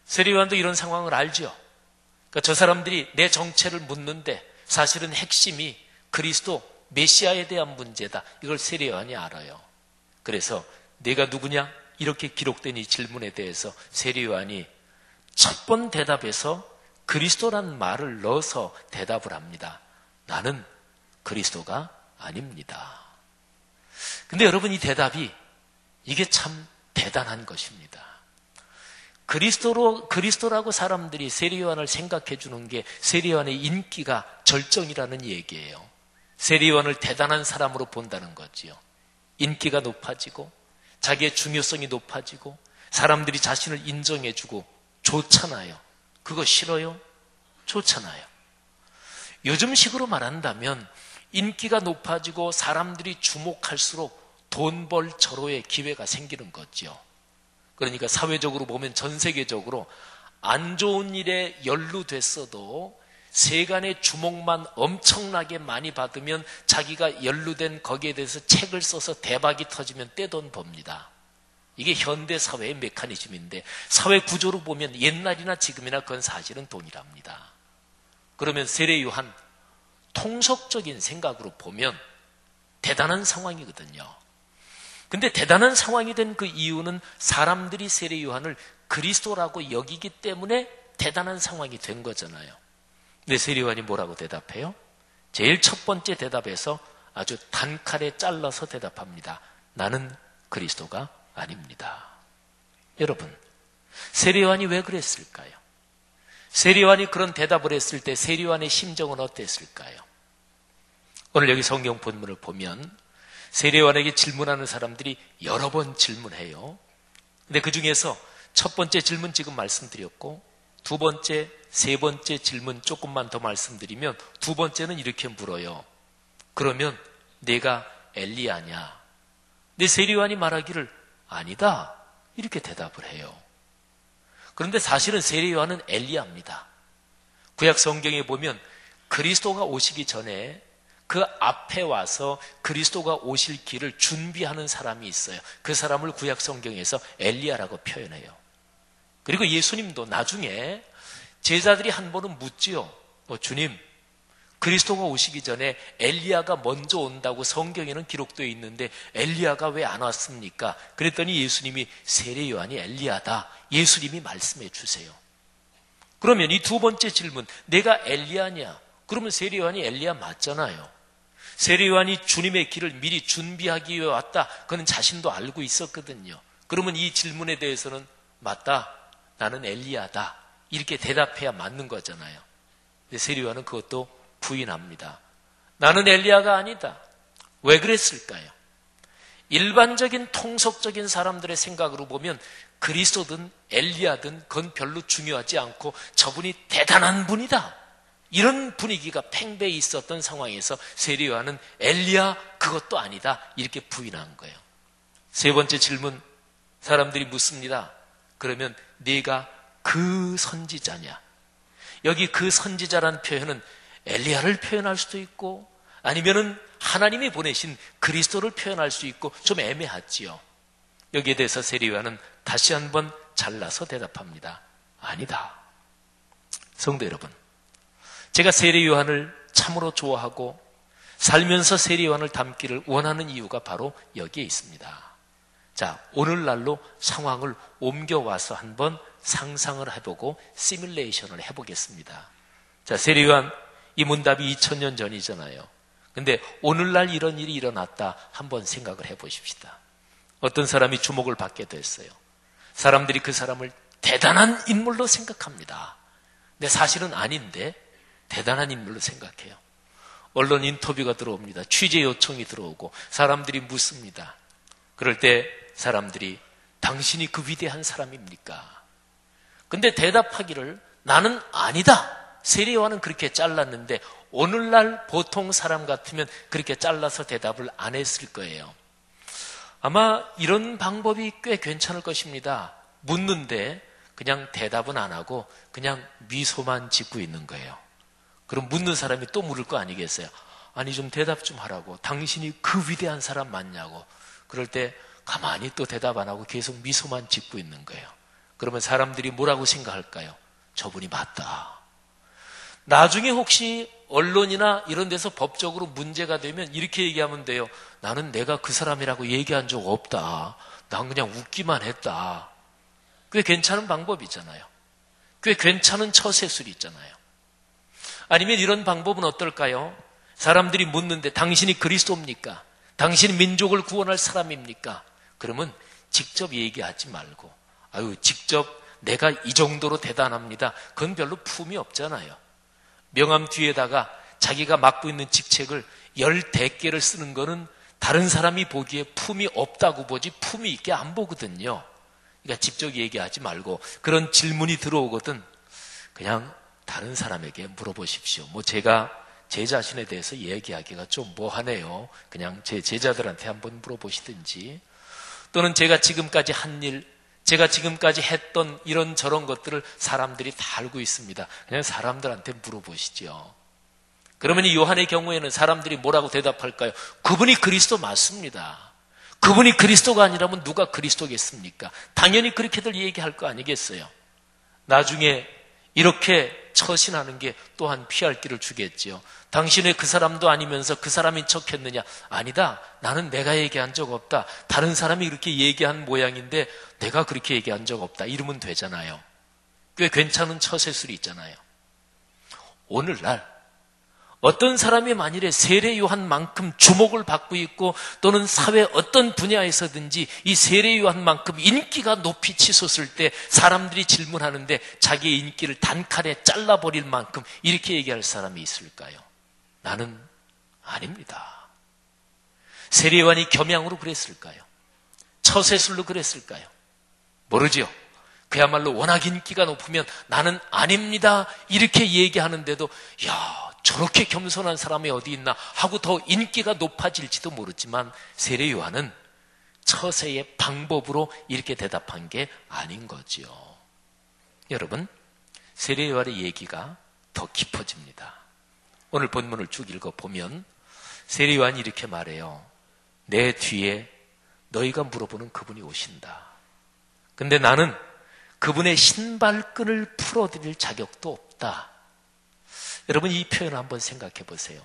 세례 요한도 이런 상황을 알죠. 그러니까 저 사람들이 내 정체를 묻는데 사실은 핵심이 그리스도 메시아에 대한 문제다. 이걸 세례 요한이 알아요. 그래서 내가 누구냐? 이렇게 기록된 이 질문에 대해서 세례 요한이 첫 번 대답에서 그리스도라는 말을 넣어서 대답을 합니다. 나는 그리스도가 아닙니다. 근데 여러분, 이 대답이 이게 참 대단한 것입니다. 그리스도라고 사람들이 세례요한을 생각해 주는 게 세례요한의 인기가 절정이라는 얘기예요. 세례요한을 대단한 사람으로 본다는 거지요. 인기가 높아지고 자기의 중요성이 높아지고 사람들이 자신을 인정해 주고 좋잖아요. 그거 싫어요? 좋잖아요. 요즘 식으로 말한다면 인기가 높아지고 사람들이 주목할수록 돈 벌 절호의 기회가 생기는 거죠. 그러니까 사회적으로 보면 전 세계적으로 안 좋은 일에 연루됐어도 세간의 주목만 엄청나게 많이 받으면 자기가 연루된 거기에 대해서 책을 써서 대박이 터지면 떼돈 법니다. 이게 현대 사회의 메커니즘인데 사회 구조로 보면 옛날이나 지금이나 그건 사실은 돈이랍니다. 그러면 세례요한 통속적인 생각으로 보면 대단한 상황이거든요. 근데 대단한 상황이 된 그 이유는 사람들이 세례요한을 그리스도라고 여기기 때문에 대단한 상황이 된 거잖아요. 근데 세례요한이 뭐라고 대답해요? 제일 첫 번째 대답에서 아주 단칼에 잘라서 대답합니다. 나는 그리스도가 아닙니다. 여러분, 세례요한이 왜 그랬을까요? 세례요한이 그런 대답을 했을 때 세례요한의 심정은 어땠을까요? 오늘 여기 성경 본문을 보면 세례요한에게 질문하는 사람들이 여러 번 질문해요. 근데 그 중에서 첫 번째 질문 지금 말씀드렸고 두 번째, 세 번째 질문 조금만 더 말씀드리면 두 번째는 이렇게 물어요. 그러면 내가 엘리야냐? 근데 세례요한이 말하기를 아니다. 이렇게 대답을 해요. 그런데 사실은 세례요한은 엘리야입니다. 구약 성경에 보면 그리스도가 오시기 전에 그 앞에 와서 그리스도가 오실 길을 준비하는 사람이 있어요. 그 사람을 구약 성경에서 엘리야라고 표현해요. 그리고 예수님도 나중에 제자들이 한 번은 묻지요. 주님, 그리스도가 오시기 전에 엘리야가 먼저 온다고 성경에는 기록되어 있는데 엘리야가 왜 안 왔습니까? 그랬더니 예수님이 세례요한이 엘리야다. 예수님이 말씀해 주세요. 그러면 이 두 번째 질문, 내가 엘리야냐? 그러면 세례요한이 엘리야 맞잖아요. 세례요한이 주님의 길을 미리 준비하기 위해 왔다. 그는 자신도 알고 있었거든요. 그러면 이 질문에 대해서는 맞다. 나는 엘리야다. 이렇게 대답해야 맞는 거잖아요. 근데 세례요한은 그것도 부인합니다. 나는 엘리야가 아니다. 왜 그랬을까요? 일반적인 통속적인 사람들의 생각으로 보면 그리스도든 엘리야든 그건 별로 중요하지 않고 저분이 대단한 분이다. 이런 분위기가 팽배해 있었던 상황에서 세례요한은 엘리야 그것도 아니다. 이렇게 부인한 거예요. 세 번째 질문, 사람들이 묻습니다. 그러면 네가 그 선지자냐? 여기 그 선지자란 표현은 엘리야를 표현할 수도 있고 아니면은 하나님이 보내신 그리스도를 표현할 수 있고 좀 애매하지요. 여기에 대해서 세례요한은 다시 한번 잘라서 대답합니다. 아니다. 성도 여러분, 제가 세례요한을 참으로 좋아하고 살면서 세례요한을 닮기를 원하는 이유가 바로 여기에 있습니다. 자, 오늘날로 상황을 옮겨와서 한번 상상을 해보고 시뮬레이션을 해보겠습니다. 자, 세례요한 이 문답이 2000년 전이잖아요. 근데 오늘날 이런 일이 일어났다 한번 생각을 해보십시다. 어떤 사람이 주목을 받게 됐어요. 사람들이 그 사람을 대단한 인물로 생각합니다. 근데 사실은 아닌데 대단한 인물로 생각해요. 언론 인터뷰가 들어옵니다. 취재 요청이 들어오고 사람들이 묻습니다. 그럴 때 사람들이 당신이 그 위대한 사람입니까? 근데 대답하기를 나는 아니다. 세례요한은 그렇게 잘랐는데 오늘날 보통 사람 같으면 그렇게 잘라서 대답을 안 했을 거예요. 아마 이런 방법이 꽤 괜찮을 것입니다. 묻는데 그냥 대답은 안 하고 그냥 미소만 짓고 있는 거예요. 그럼 묻는 사람이 또 물을 거 아니겠어요? 아니 좀 대답 좀 하라고. 당신이 그 위대한 사람 맞냐고. 그럴 때 가만히 또 대답 안 하고 계속 미소만 짓고 있는 거예요. 그러면 사람들이 뭐라고 생각할까요? 저분이 맞다. 나중에 혹시 언론이나 이런 데서 법적으로 문제가 되면 이렇게 얘기하면 돼요. 나는 내가 그 사람이라고 얘기한 적 없다. 난 그냥 웃기만 했다. 그게 괜찮은 방법이잖아요. 꽤 괜찮은 처세술이 있잖아요. 아니면 이런 방법은 어떨까요? 사람들이 묻는데 당신이 그리스도입니까? 당신이 민족을 구원할 사람입니까? 그러면 직접 얘기하지 말고 직접 내가 이 정도로 대단합니다. 그건 별로 품이 없잖아요. 명함 뒤에다가 자기가 맡고 있는 직책을 10대개를 쓰는 거는 다른 사람이 보기에 품이 없다고 보지 품이 있게 안 보거든요. 그러니까 직접 얘기하지 말고 그런 질문이 들어오거든 그냥 다른 사람에게 물어보십시오. 제가 제 자신에 대해서 얘기하기가 좀 뭐하네요. 그냥 제 제자들한테 한번 물어보시든지 또는 제가 지금까지 한 일, 제가 지금까지 했던 이런저런 것들을 사람들이 다 알고 있습니다. 그냥 사람들한테 물어보시죠. 그러면 이 요한의 경우에는 사람들이 뭐라고 대답할까요? 그분이 그리스도 맞습니다. 그분이 그리스도가 아니라면 누가 그리스도겠습니까? 당연히 그렇게들 얘기할 거 아니겠어요? 나중에 이렇게 처신하는 게 또한 피할 길을 주겠지요. 당신 왜 그 사람도 아니면서 그 사람인 척했느냐? 아니다. 나는 내가 얘기한 적 없다. 다른 사람이 그렇게 얘기한 모양인데 내가 그렇게 얘기한 적 없다. 이러면 되잖아요. 꽤 괜찮은 처세술이 있잖아요. 오늘날 어떤 사람이 만일에 세례 요한만큼 주목을 받고 있고 또는 사회 어떤 분야에서든지 이 세례 요한만큼 인기가 높이 치솟을 때 사람들이 질문하는데 자기의 인기를 단칼에 잘라버릴 만큼 이렇게 얘기할 사람이 있을까요? 나는 아닙니다. 세례 요한이 겸양으로 그랬을까요? 처세술로 그랬을까요? 모르죠. 그야말로 워낙 인기가 높으면 나는 아닙니다. 이렇게 얘기하는데도 저렇게 겸손한 사람이 어디 있나 하고 더 인기가 높아질지도 모르지만 세례 요한은 처세의 방법으로 이렇게 대답한 게 아닌 거지요. 여러분, 세례 요한의 얘기가 더 깊어집니다. 오늘 본문을 쭉 읽어보면 세례 요한이 이렇게 말해요. 내 뒤에 너희가 물어보는 그분이 오신다. 근데 나는 그분의 신발끈을 풀어드릴 자격도 없다. 여러분 이 표현을 한번 생각해 보세요.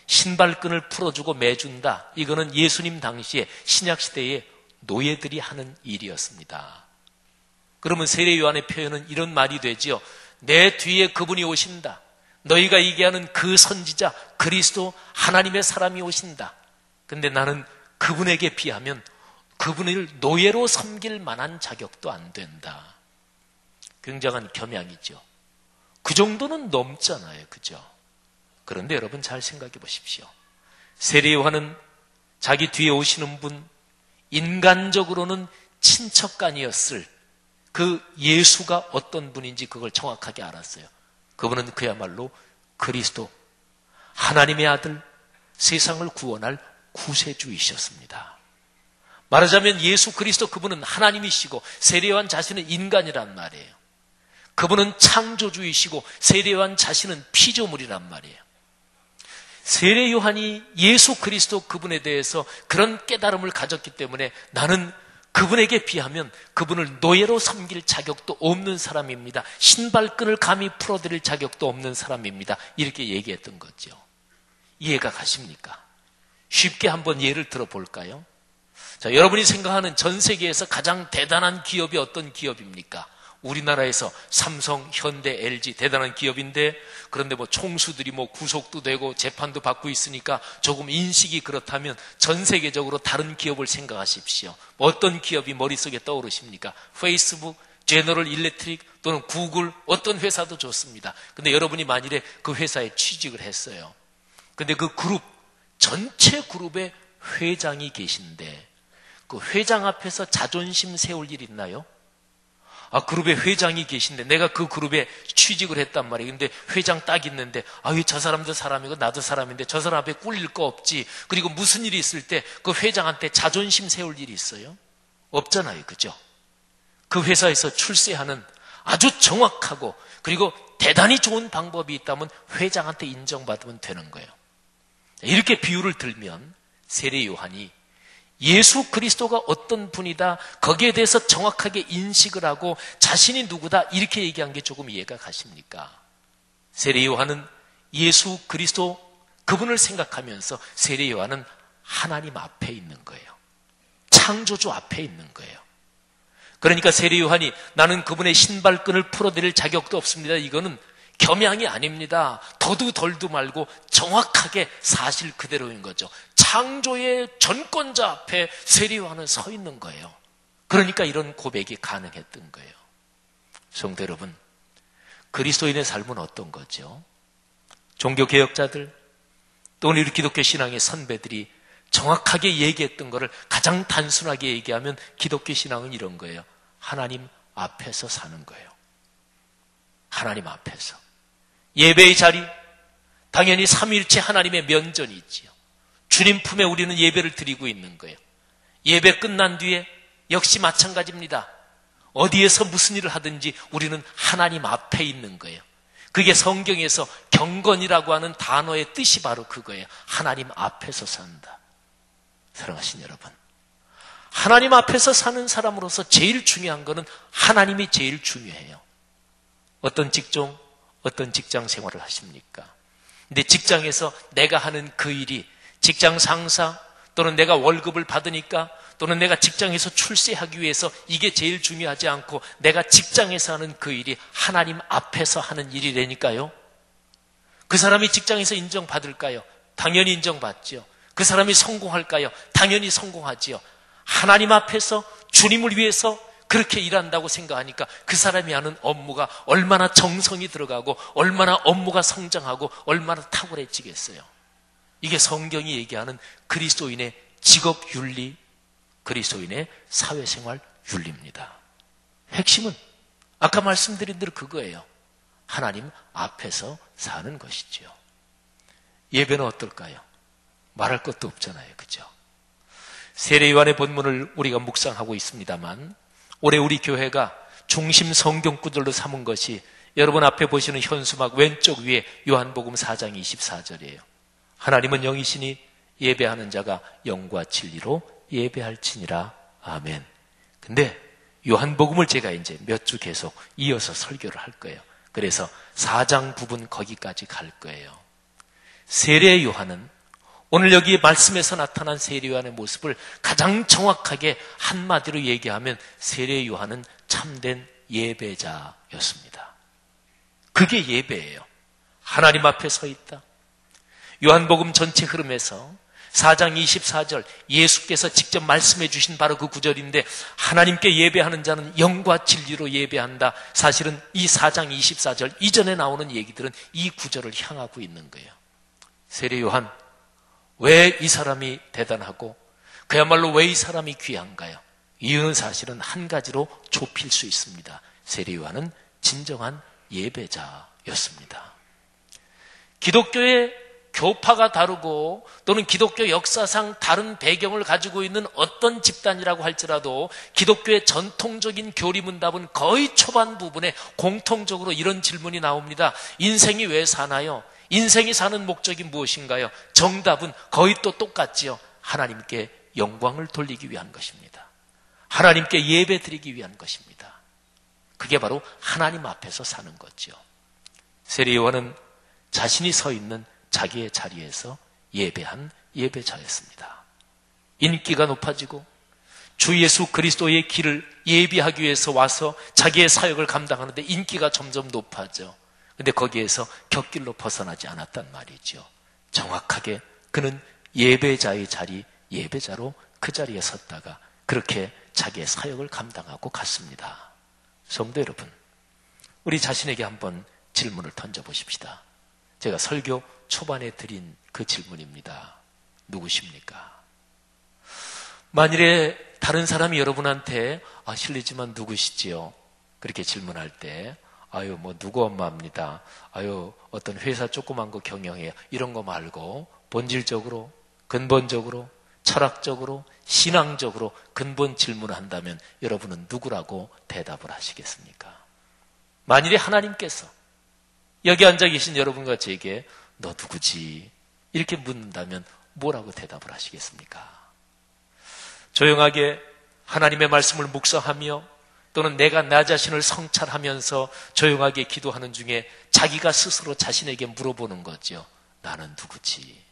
신발끈을 풀어주고 매준다. 이거는 예수님 당시에 신약시대에 노예들이 하는 일이었습니다. 그러면 세례 요한의 표현은 이런 말이 되지요. 내 뒤에 그분이 오신다. 너희가 얘기하는 그 선지자 그리스도 하나님의 사람이 오신다. 근데 나는 그분에게 비하면 그분을 노예로 섬길 만한 자격도 안 된다. 굉장한 겸양이죠. 그 정도는 넘잖아요. 그죠? 그런데 여러분 잘 생각해 보십시오. 세례 요한은 자기 뒤에 오시는 분, 인간적으로는 친척간이었을 그 예수가 어떤 분인지 그걸 정확하게 알았어요. 그분은 그야말로 그리스도, 하나님의 아들, 세상을 구원할 구세주이셨습니다. 말하자면 예수 그리스도 그분은 하나님이시고 세례 요한 자신은 인간이란 말이에요. 그분은 창조주이시고 세례 요한 자신은 피조물이란 말이에요. 세례 요한이 예수 그리스도 그분에 대해서 그런 깨달음을 가졌기 때문에 나는 그분에게 비하면 그분을 노예로 섬길 자격도 없는 사람입니다. 신발끈을 감히 풀어드릴 자격도 없는 사람입니다. 이렇게 얘기했던 거죠. 이해가 가십니까? 쉽게 한번 예를 들어볼까요? 자, 여러분이 생각하는 전 세계에서 가장 대단한 기업이 어떤 기업입니까? 우리나라에서 삼성, 현대, LG 대단한 기업인데 그런데 총수들이 구속도 되고 재판도 받고 있으니까 조금 인식이 그렇다면 전 세계적으로 다른 기업을 생각하십시오. 어떤 기업이 머릿속에 떠오르십니까? 페이스북, 제너럴 일렉트릭 또는 구글 어떤 회사도 좋습니다. 근데 여러분이 만일에 그 회사에 취직을 했어요. 근데 그 그룹 전체 그룹의 회장이 계신데 그 회장 앞에서 자존심 세울 일 있나요? 그룹에 회장이 계신데 내가 그 그룹에 취직을 했단 말이에요. 근데 회장 딱 있는데 저 사람도 사람이고 나도 사람인데 저 사람 앞에 꿀릴 거 없지. 그리고 무슨 일이 있을 때 그 회장한테 자존심 세울 일이 있어요? 없잖아요. 그죠? 그 회사에서 출세하는 아주 정확하고 그리고 대단히 좋은 방법이 있다면 회장한테 인정받으면 되는 거예요. 이렇게 비유를 들면 세례 요한이 예수 그리스도가 어떤 분이다 거기에 대해서 정확하게 인식을 하고 자신이 누구다 이렇게 얘기한 게 조금 이해가 가십니까? 세례 요한은 예수 그리스도 그분을 생각하면서 세례 요한은 하나님 앞에 있는 거예요. 창조주 앞에 있는 거예요. 그러니까 세례 요한이 나는 그분의 신발끈을 풀어드릴 자격도 없습니다. 이거는 겸양이 아닙니다. 더도 덜도 말고 정확하게 사실 그대로인 거죠. 창조의 전권자 앞에 세례 요한은 서 있는 거예요. 그러니까 이런 고백이 가능했던 거예요. 성도 여러분, 그리스도인의 삶은 어떤 거죠? 종교개혁자들 또는 우리 기독교 신앙의 선배들이 정확하게 얘기했던 것을 가장 단순하게 얘기하면 기독교 신앙은 이런 거예요. 하나님 앞에서 사는 거예요. 하나님 앞에서. 예배의 자리, 당연히 삼위일체 하나님의 면전이 있지요. 주님 품에 우리는 예배를 드리고 있는 거예요. 예배 끝난 뒤에 역시 마찬가지입니다. 어디에서 무슨 일을 하든지 우리는 하나님 앞에 있는 거예요. 그게 성경에서 경건이라고 하는 단어의 뜻이 바로 그거예요. 하나님 앞에서 산다. 사랑하신 여러분, 하나님 앞에서 사는 사람으로서 제일 중요한 것은 하나님이 제일 중요해요. 어떤 직종, 어떤 직장 생활을 하십니까? 근데 직장에서 내가 하는 그 일이 직장 상사 또는 내가 월급을 받으니까 또는 내가 직장에서 출세하기 위해서 이게 제일 중요하지 않고 내가 직장에서 하는 그 일이 하나님 앞에서 하는 일이라니까요. 그 사람이 직장에서 인정받을까요? 당연히 인정받죠. 그 사람이 성공할까요? 당연히 성공하지요. 하나님 앞에서 주님을 위해서 그렇게 일한다고 생각하니까 그 사람이 하는 업무가 얼마나 정성이 들어가고 얼마나 업무가 성장하고 얼마나 탁월해지겠어요. 이게 성경이 얘기하는 그리스도인의 직업윤리, 그리스도인의 사회생활 윤리입니다. 핵심은 아까 말씀드린 대로 그거예요. 하나님 앞에서 사는 것이지요. 예배는 어떨까요? 말할 것도 없잖아요. 그죠? 세례 요한의 본문을 우리가 묵상하고 있습니다만 올해 우리 교회가 중심 성경 구절로 삼은 것이 여러분 앞에 보시는 현수막 왼쪽 위에 요한복음 4장 24절이에요. 하나님은 영이시니 예배하는 자가 영과 진리로 예배할지니라. 아멘. 근데 요한복음을 제가 이제 몇 주 계속 이어서 설교를 할 거예요. 그래서 4장 부분 거기까지 갈 거예요. 세례 요한은 오늘 여기 말씀에서 나타난 세례 요한의 모습을 가장 정확하게 한마디로 얘기하면 세례 요한은 참된 예배자였습니다. 그게 예배예요. 하나님 앞에 서 있다. 요한복음 전체 흐름에서 4장 24절 예수께서 직접 말씀해 주신 바로 그 구절인데 하나님께 예배하는 자는 영과 진리로 예배한다. 사실은 이 4장 24절 이전에 나오는 얘기들은 이 구절을 향하고 있는 거예요. 세례 요한, 왜 이 사람이 대단하고 그야말로 왜 이 사람이 귀한가요? 이유는 사실은 한 가지로 좁힐 수 있습니다. 세례 요한은 진정한 예배자였습니다. 기독교의 교파가 다르고 또는 기독교 역사상 다른 배경을 가지고 있는 어떤 집단이라고 할지라도 기독교의 전통적인 교리문답은 거의 초반 부분에 공통적으로 이런 질문이 나옵니다. 인생이 왜 사나요? 인생이 사는 목적이 무엇인가요? 정답은 거의 또 똑같지요. 하나님께 영광을 돌리기 위한 것입니다. 하나님께 예배 드리기 위한 것입니다. 그게 바로 하나님 앞에서 사는 거죠. 세례 요한은 자신이 서 있는 자기의 자리에서 예배한 예배자였습니다. 인기가 높아지고 주 예수 그리스도의 길을 예비하기 위해서 와서 자기의 사역을 감당하는데 인기가 점점 높아져. 근데 거기에서 곁길로 벗어나지 않았단 말이죠. 정확하게 그는 예배자의 자리, 예배자로 그 자리에 섰다가 그렇게 자기의 사역을 감당하고 갔습니다. 성도 여러분, 우리 자신에게 한번 질문을 던져보십시다. 제가 설교 초반에 드린 그 질문입니다. 누구십니까? 만일에 다른 사람이 여러분한테 실례지만 누구시지요? 그렇게 질문할 때 아유 뭐 누구 엄마입니다. 아유 어떤 회사 조그만 거 경영해요. 이런 거 말고 본질적으로 근본적으로 철학적으로 신앙적으로 근본 질문을 한다면 여러분은 누구라고 대답을 하시겠습니까? 만일에 하나님께서 여기 앉아 계신 여러분과 제게 너 누구지? 이렇게 묻는다면 뭐라고 대답을 하시겠습니까? 조용하게 하나님의 말씀을 묵상하며 또는 내가 나 자신을 성찰하면서 조용하게 기도하는 중에 자기가 스스로 자신에게 물어보는 거죠. 나는 누구지?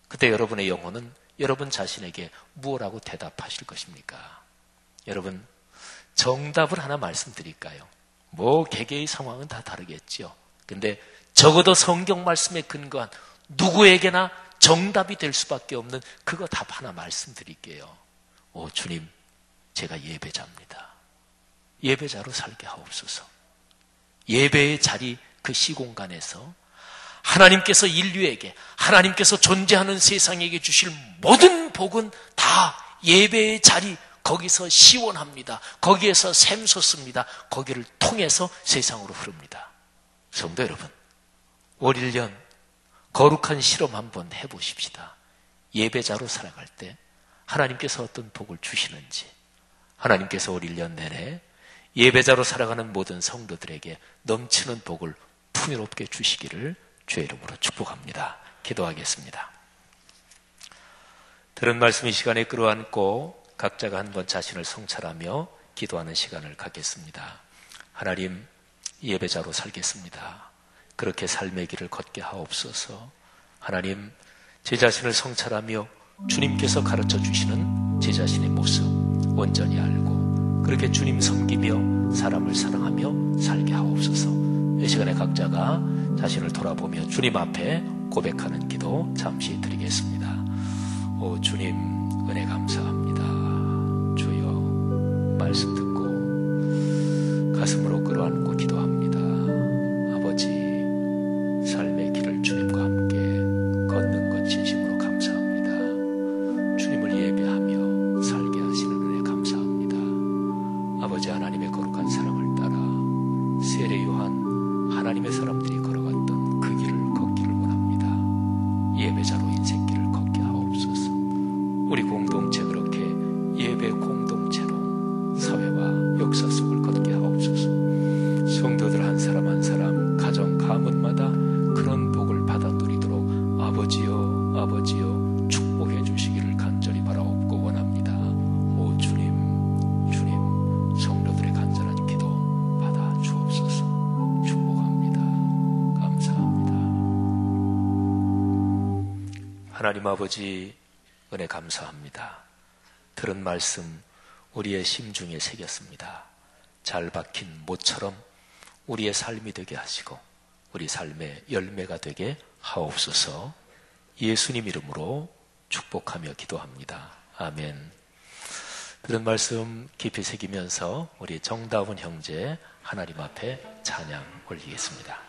그때 여러분의 영혼은 여러분 자신에게 무엇라고 대답하실 것입니까? 여러분, 정답을 하나 말씀드릴까요? 뭐 개개의 상황은 다 다르겠죠. 근데 적어도 성경 말씀에 근거한 누구에게나 정답이 될 수밖에 없는 그거 답 하나 말씀드릴게요. 오 주님, 제가 예배자입니다. 예배자로 살게 하옵소서. 예배의 자리 그 시공간에서 하나님께서 인류에게, 하나님께서 존재하는 세상에게 주실 모든 복은 다 예배의 자리, 거기서 시원합니다. 거기에서 샘솟습니다. 거기를 통해서 세상으로 흐릅니다. 성도 여러분, 올 1년 거룩한 실험 한번 해보십시다. 예배자로 살아갈 때 하나님께서 어떤 복을 주시는지, 하나님께서 올 1년 내내 예배자로 살아가는 모든 성도들에게 넘치는 복을 풍요롭게 주시기를 주의 이름으로 축복합니다. 기도하겠습니다. 들은 말씀 이 시간에 끌어안고 각자가 한번 자신을 성찰하며 기도하는 시간을 갖겠습니다. 하나님, 예배자로 살겠습니다. 그렇게 삶의 길을 걷게 하옵소서. 하나님, 제 자신을 성찰하며 주님께서 가르쳐 주시는 제 자신의 모습 온전히 알고 그렇게 주님 섬기며 사람을 사랑하며 살게 하옵소서. 이 시간에 각자가 자신을 돌아보며 주님 앞에 고백하는 기도 잠시 드리겠습니다. 오 주님, 은혜 감사합니다. 주여, 말씀 듣고 가슴으로 끌어안고 기도합니다. 아버지, 삶의 길을 주님과 함께 걷는 것 진심으로 감사합니다. 주님을 예배하며 살게 하시는 은혜 감사합니다. 아버지, 하나님의 거룩한 사랑을 따라 세례 요한, 하나님의 사람들이 걸어갔던 그 길을 걷기를 원합니다. 예배자로 인생길을 걷게 하옵소서. 우리 공동체 그렇게 예배 공동체로 사회와 역사 속을 걷게 하옵소서. 성도들 한 사람 한 사람 가정 가문마다 그런 복을 받아 누리도록 아버지여 아버지여 축복해 주시기를 간절히 바라옵고 원합니다. 오 주님, 주님, 성도들의 간절한 기도 받아 주옵소서. 축복합니다. 감사합니다. 하나님 아버지, 은혜 감사합니다. 들은 말씀 우리의 심중에 새겼습니다. 잘 박힌 못처럼 우리의 삶이 되게 하시고 우리 삶의 열매가 되게 하옵소서. 예수님 이름으로 축복하며 기도합니다. 아멘. 들은 말씀 깊이 새기면서 우리 정다운 형제 하나님 앞에 찬양 올리겠습니다.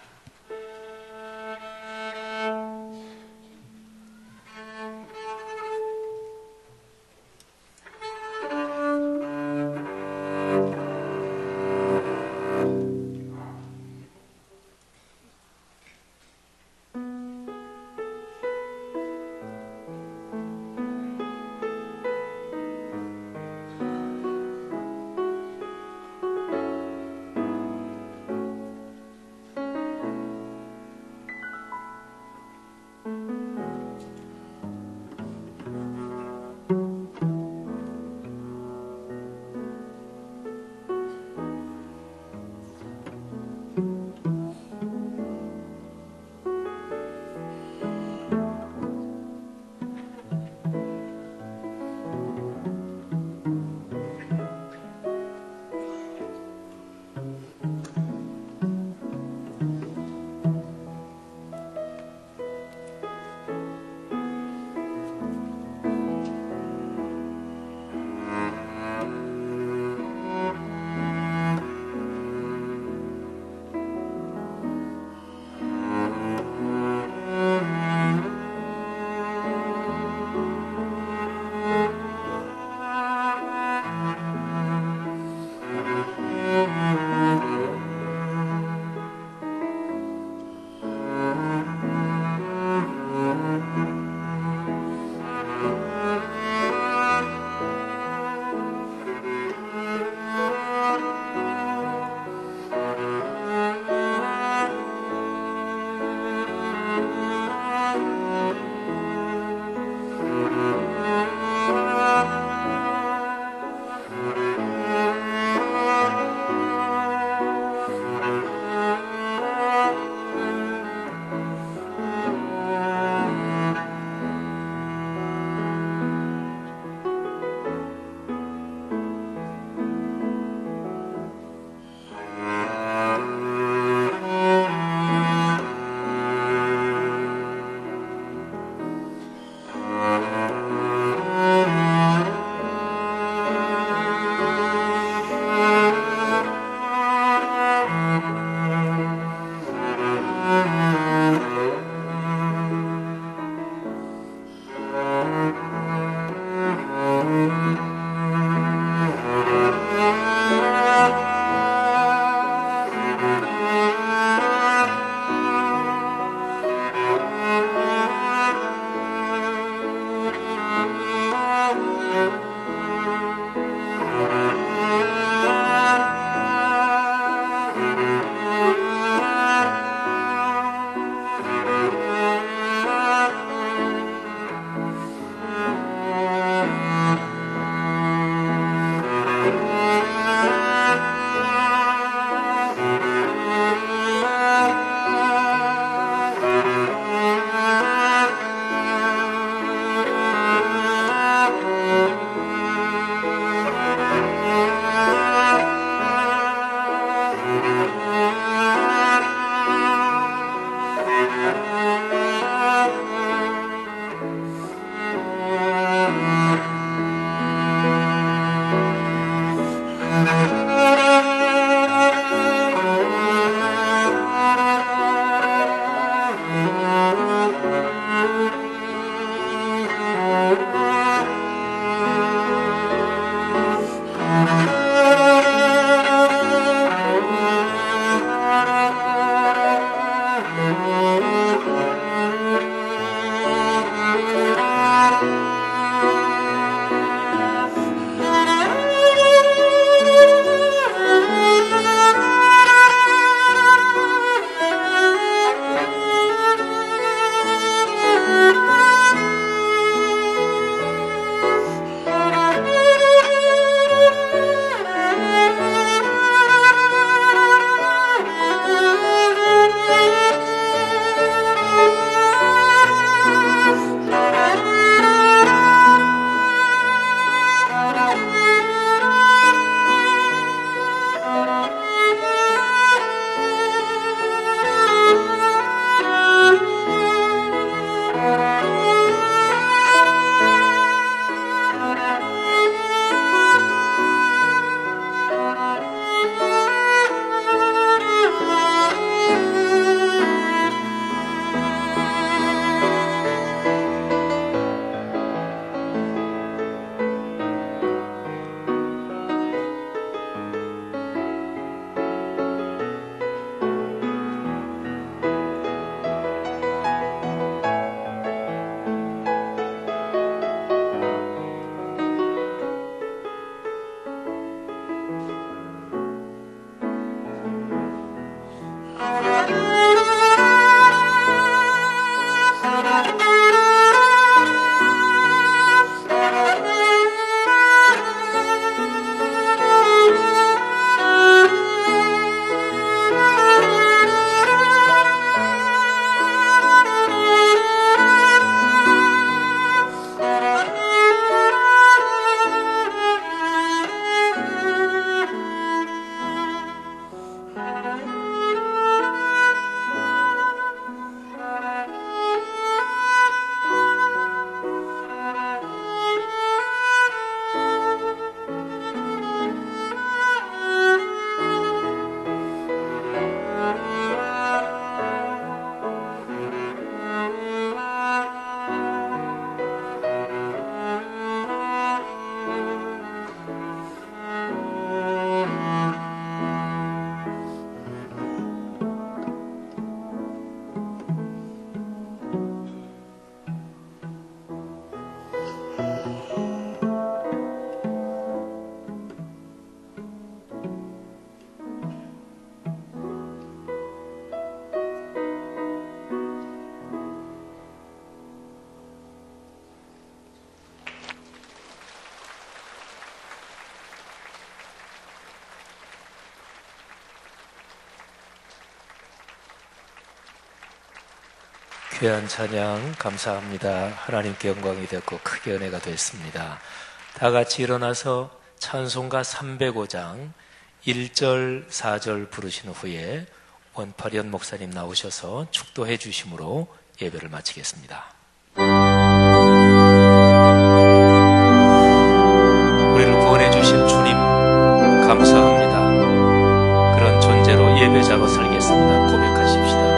귀한 찬양 감사합니다. 하나님께 영광이 됐고 크게 은혜가 됐습니다. 다 같이 일어나서 찬송가 305장 1절 4절 부르신 후에 원파련 목사님 나오셔서 축도해 주심으로 예배를 마치겠습니다. 우리를 구원해 주신 주님 감사합니다. 그런 존재로 예배자로 살겠습니다. 고백하십시다.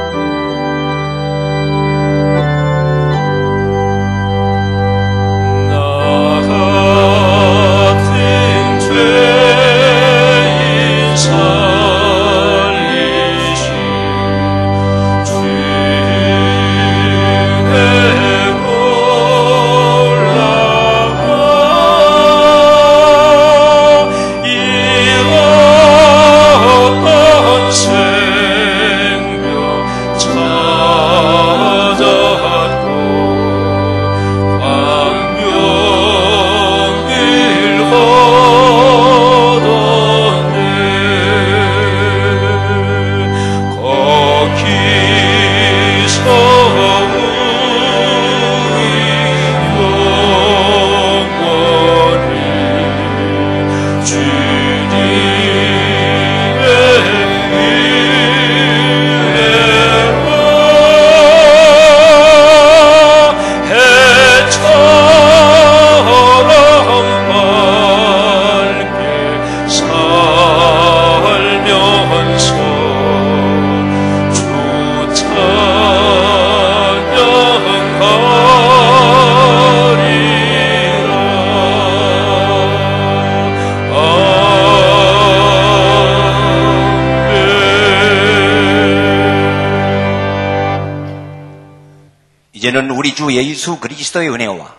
이제는 우리 주 예수 그리스도의 은혜와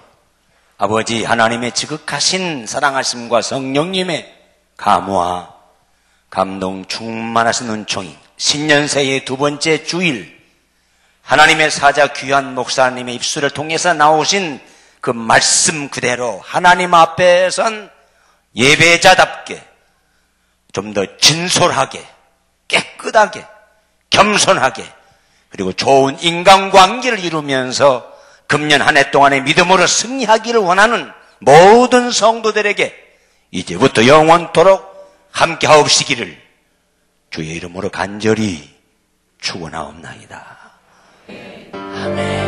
아버지 하나님의 지극하신 사랑하심과 성령님의 감화, 감동 충만하신 은총이 신년새의 두 번째 주일 하나님의 사자 귀한 목사님의 입술을 통해서 나오신 그 말씀 그대로 하나님 앞에 선 예배자답게 좀 더 진솔하게, 깨끗하게, 겸손하게 그리고 좋은 인간관계를 이루면서 금년 한 해 동안의 믿음으로 승리하기를 원하는 모든 성도들에게 이제부터 영원토록 함께하옵시기를 주의 이름으로 간절히 축원하옵나이다. 아멘.